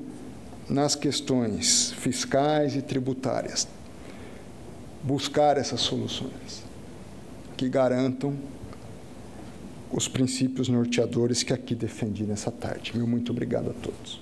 nas questões fiscais e tributárias, buscar essas soluções que garantam os princípios norteadores que aqui defendi nessa tarde. Meu muito obrigado a todos.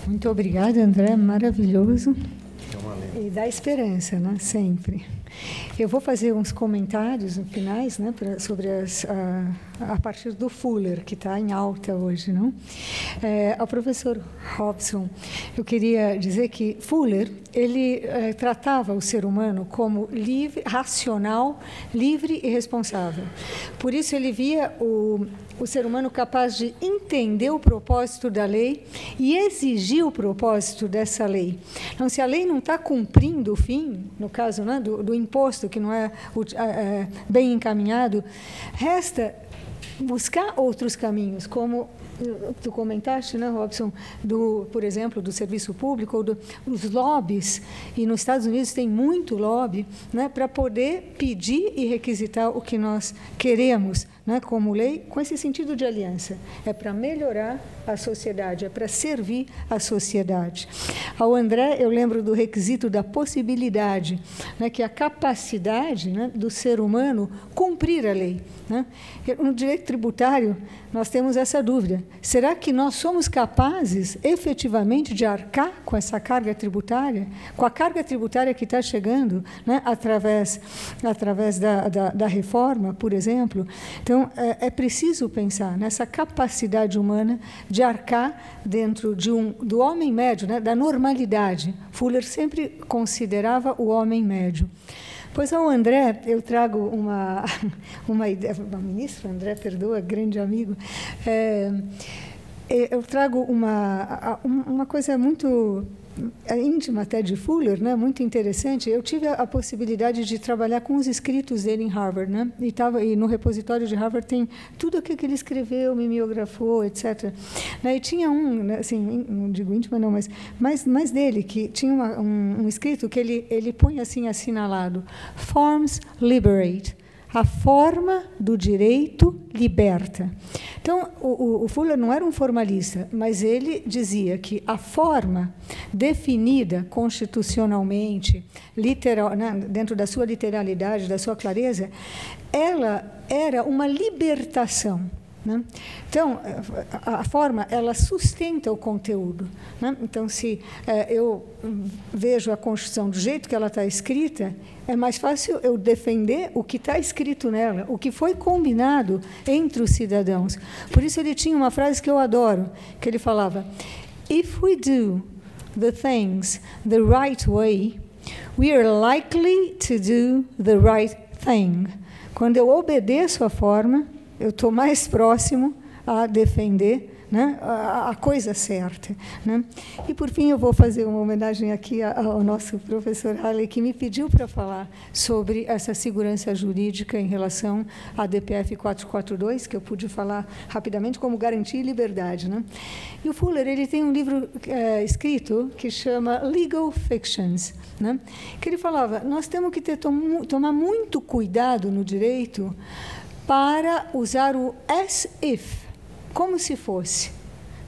Muito obrigada, André, maravilhoso. E dá esperança, né? Sempre. Eu vou fazer uns comentários finais, né, sobre a partir do Fuller, que está em alta hoje, não? Ao professor Robson, eu queria dizer que Fuller, ele tratava o ser humano como livre, racional, livre e responsável. Por isso ele via o ser humano capaz de entender o propósito da lei e exigir o propósito dessa lei. Então, se a lei não está cumprindo o fim, no caso, né, do imposto, que não é bem encaminhado, resta buscar outros caminhos, como tu comentaste, né, Robson, por exemplo, do serviço público, ou dos lobbies, e nos Estados Unidos tem muito lobby, né, para poder pedir e requisitar o que nós queremos, né, como lei, com esse sentido de aliança. É para melhorar a sociedade, é para servir a sociedade. Ao André, eu lembro do requisito da possibilidade, né, que é a capacidade, né, do ser humano cumprir a lei, né? No direito tributário, nós temos essa dúvida. Será que nós somos capazes, efetivamente, de arcar com essa carga tributária? Com a carga tributária que está chegando, né, através da reforma, por exemplo? Então, é preciso pensar nessa capacidade humana de arcar dentro do homem médio, né, da normalidade. Fuller sempre considerava o homem médio. Pois ao André, eu trago uma ideia, o ministro André, perdoa, grande amigo, eu trago uma coisa muito íntima até de Fuller, né, muito interessante. Eu tive a possibilidade de trabalhar com os escritos dele em Harvard, né, e no repositório de Harvard tem tudo aquilo que ele escreveu, mimeografou, etc. E tinha né, assim, não digo íntima não, mas dele, que tinha um escrito que ele põe assim assinalado: Forms liberate. A forma do direito liberta. Então, o Fuller não era um formalista, mas ele dizia que a forma definida constitucionalmente, dentro da sua literalidade, da sua clareza, ela era uma libertação. Né? Então, a forma, ela sustenta o conteúdo. Né? Então, se eu vejo a Constituição do jeito que ela está escrita, é mais fácil eu defender o que está escrito nela, o que foi combinado entre os cidadãos. Por isso, ele tinha uma frase que eu adoro, que ele falava: "If we do the things the right way, we are likely to do the right thing." Quando eu obedeço a forma, eu estou mais próximo a defender, né, a coisa certa. Né? E, por fim, eu vou fazer uma homenagem aqui ao nosso professor Halley, que me pediu para falar sobre essa segurança jurídica em relação à DPF 442, que eu pude falar rapidamente, como garantia e liberdade. Né? E o Fuller ele tem um livro escrito que chama Legal Fictions, né? Que ele falava, nós temos que tomar muito cuidado no direito para usar o as if, como se fosse.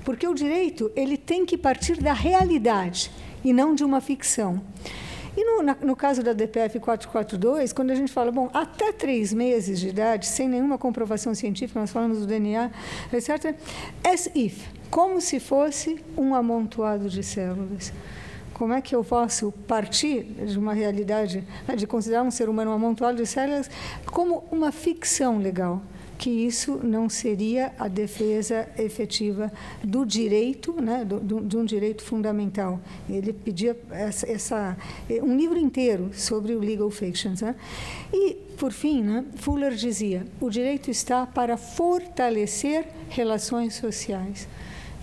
Porque o direito ele tem que partir da realidade e não de uma ficção. E no caso da DPF 442, quando a gente fala, bom, até 3 meses de idade, sem nenhuma comprovação científica, nós falamos do DNA, etc., as if, como se fosse um amontoado de células. Como é que eu posso partir de uma realidade, de considerar um ser humano um amontoado de células como uma ficção legal? Que isso não seria a defesa efetiva do direito, né, de um direito fundamental. Ele pedia um livro inteiro sobre o Legal Fictions. Né? E, por fim, né, Fuller dizia, o direito está para fortalecer relações sociais.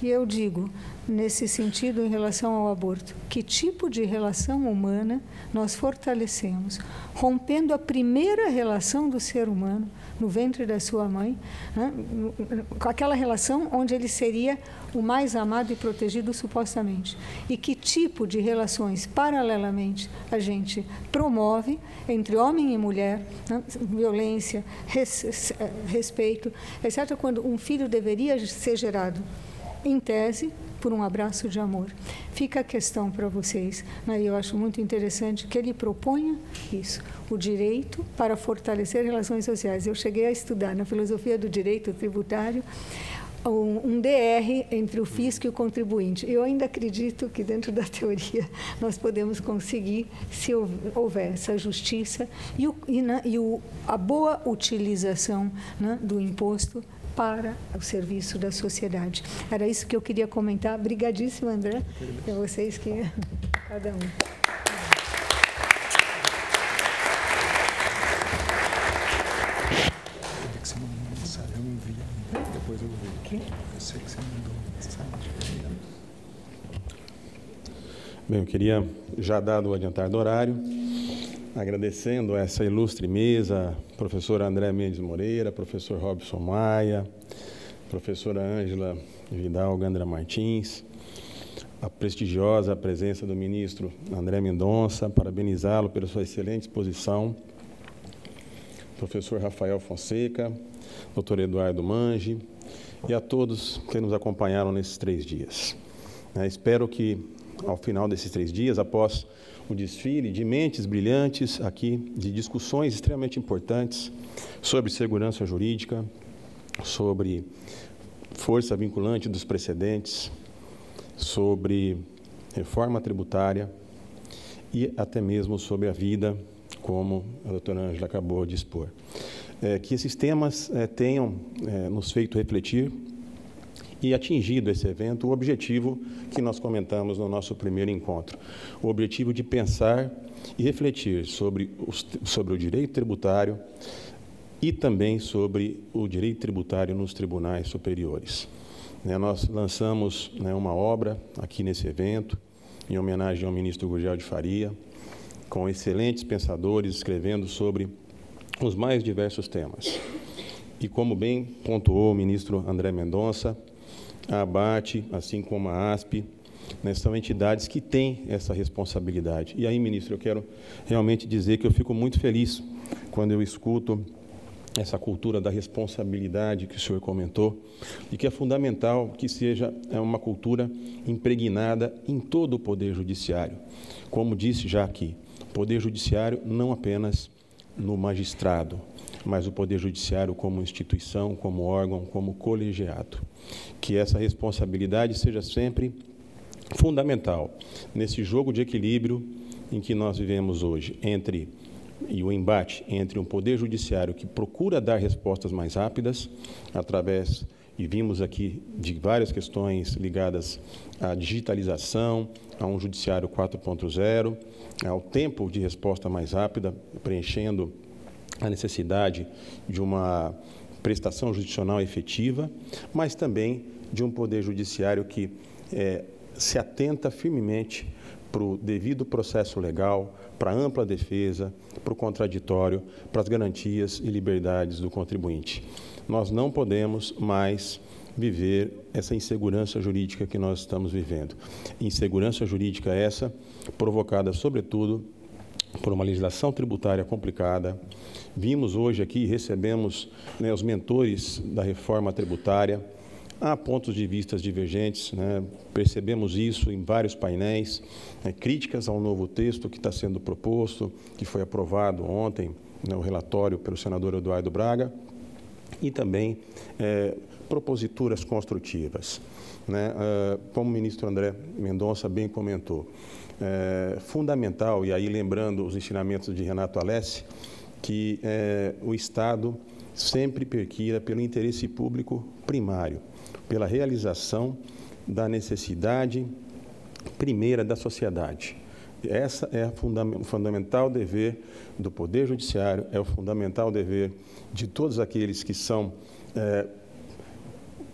E eu digo, nesse sentido, em relação ao aborto, que tipo de relação humana nós fortalecemos, rompendo a primeira relação do ser humano no ventre da sua mãe, né? Com aquela relação onde ele seria o mais amado e protegido supostamente. E que tipo de relações, paralelamente, a gente promove entre homem e mulher, né? Violência, respeito, etc., quando um filho deveria ser gerado, em tese, por um abraço de amor. Fica a questão para vocês, né? Eu acho muito interessante que ele proponha isso, o direito para fortalecer relações sociais. Eu cheguei a estudar na filosofia do direito tributário um DR entre o fisco e o contribuinte. Eu ainda acredito que dentro da teoria nós podemos conseguir, se houver essa justiça e a boa utilização, né, do imposto para o serviço da sociedade. Era isso que eu queria comentar. Obrigadíssima, André. É vocês que... Cada um. Você mandou mensagem, eu não vi. Depois eu vi. Eu sei que você mandou mensagem. Bem, eu queria, já dado o adiantar do horário, agradecendo essa ilustre mesa, professora André Mendes Moreira, professor Robson Maia, professora Ângela Vidal Gandra Martins, a prestigiosa presença do ministro André Mendonça, parabenizá-lo pela sua excelente exposição, professor Rafael Fonseca, doutor Eduardo Mangi, e a todos que nos acompanharam nesses 3 dias. Espero que, ao final desses 3 dias, após o desfile de mentes brilhantes aqui, de discussões extremamente importantes sobre segurança jurídica, sobre força vinculante dos precedentes, sobre reforma tributária e até mesmo sobre a vida, como a doutora Ângela acabou de expor. Que esses temas tenham nos feito refletir e atingido esse evento o objetivo que nós comentamos no nosso primeiro encontro, o objetivo de pensar e refletir sobre o direito tributário e também sobre o direito tributário nos tribunais superiores. Nós lançamos uma obra aqui nesse evento, em homenagem ao ministro Gurgel de Faria, com excelentes pensadores escrevendo sobre os mais diversos temas. E como bem pontuou o ministro André Mendonça, a ABAT, assim como a ASP, são entidades que têm essa responsabilidade. E aí, ministro, eu quero realmente dizer que eu fico muito feliz quando eu escuto essa cultura da responsabilidade que o senhor comentou, e que é fundamental que seja uma cultura impregnada em todo o Poder Judiciário. Como disse já aqui, o Poder Judiciário não apenas no magistrado, mas o Poder Judiciário como instituição, como órgão, como colegiado. Que essa responsabilidade seja sempre fundamental nesse jogo de equilíbrio em que nós vivemos hoje, e o embate entre um Poder Judiciário que procura dar respostas mais rápidas, através, e vimos aqui, de várias questões ligadas à digitalização, a um Judiciário 4.0, ao tempo de resposta mais rápida, preenchendo a necessidade de uma prestação judicional efetiva, mas também de um Poder Judiciário que se atenta firmemente para o devido processo legal, para a ampla defesa, para o contraditório, para as garantias e liberdades do contribuinte. Nós não podemos mais viver essa insegurança jurídica que nós estamos vivendo. Insegurança jurídica essa provocada, sobretudo, por uma legislação tributária complicada. Vimos hoje aqui, recebemos os mentores da reforma tributária. Há pontos de vista divergentes, percebemos isso em vários painéis, críticas ao novo texto que está sendo proposto, que foi aprovado ontem, o relatório pelo senador Eduardo Braga, e também proposituras construtivas. Como o ministro André Mendonça bem comentou, fundamental, e aí lembrando os ensinamentos de Renato Alessi, que o Estado sempre perquira pelo interesse público primário, pela realização da necessidade primeira da sociedade. Essa é o fundamental dever do Poder Judiciário, é o fundamental dever de todos aqueles que são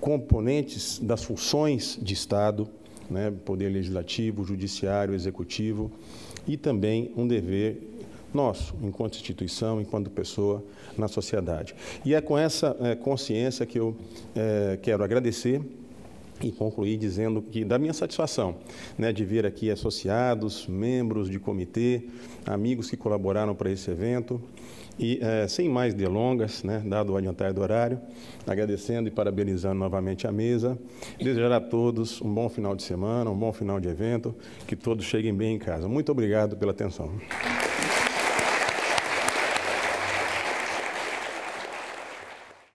componentes das funções de Estado, Poder Legislativo, Judiciário, Executivo, e também um dever nosso, enquanto instituição, enquanto pessoa, na sociedade. E é com essa consciência que eu quero agradecer e concluir dizendo que da minha satisfação de ver aqui associados, membros de comitê, amigos que colaboraram para esse evento, e sem mais delongas, dado o adiantar do horário, agradecendo e parabenizando novamente a mesa, desejar a todos um bom final de semana, um bom final de evento, que todos cheguem bem em casa. Muito obrigado pela atenção.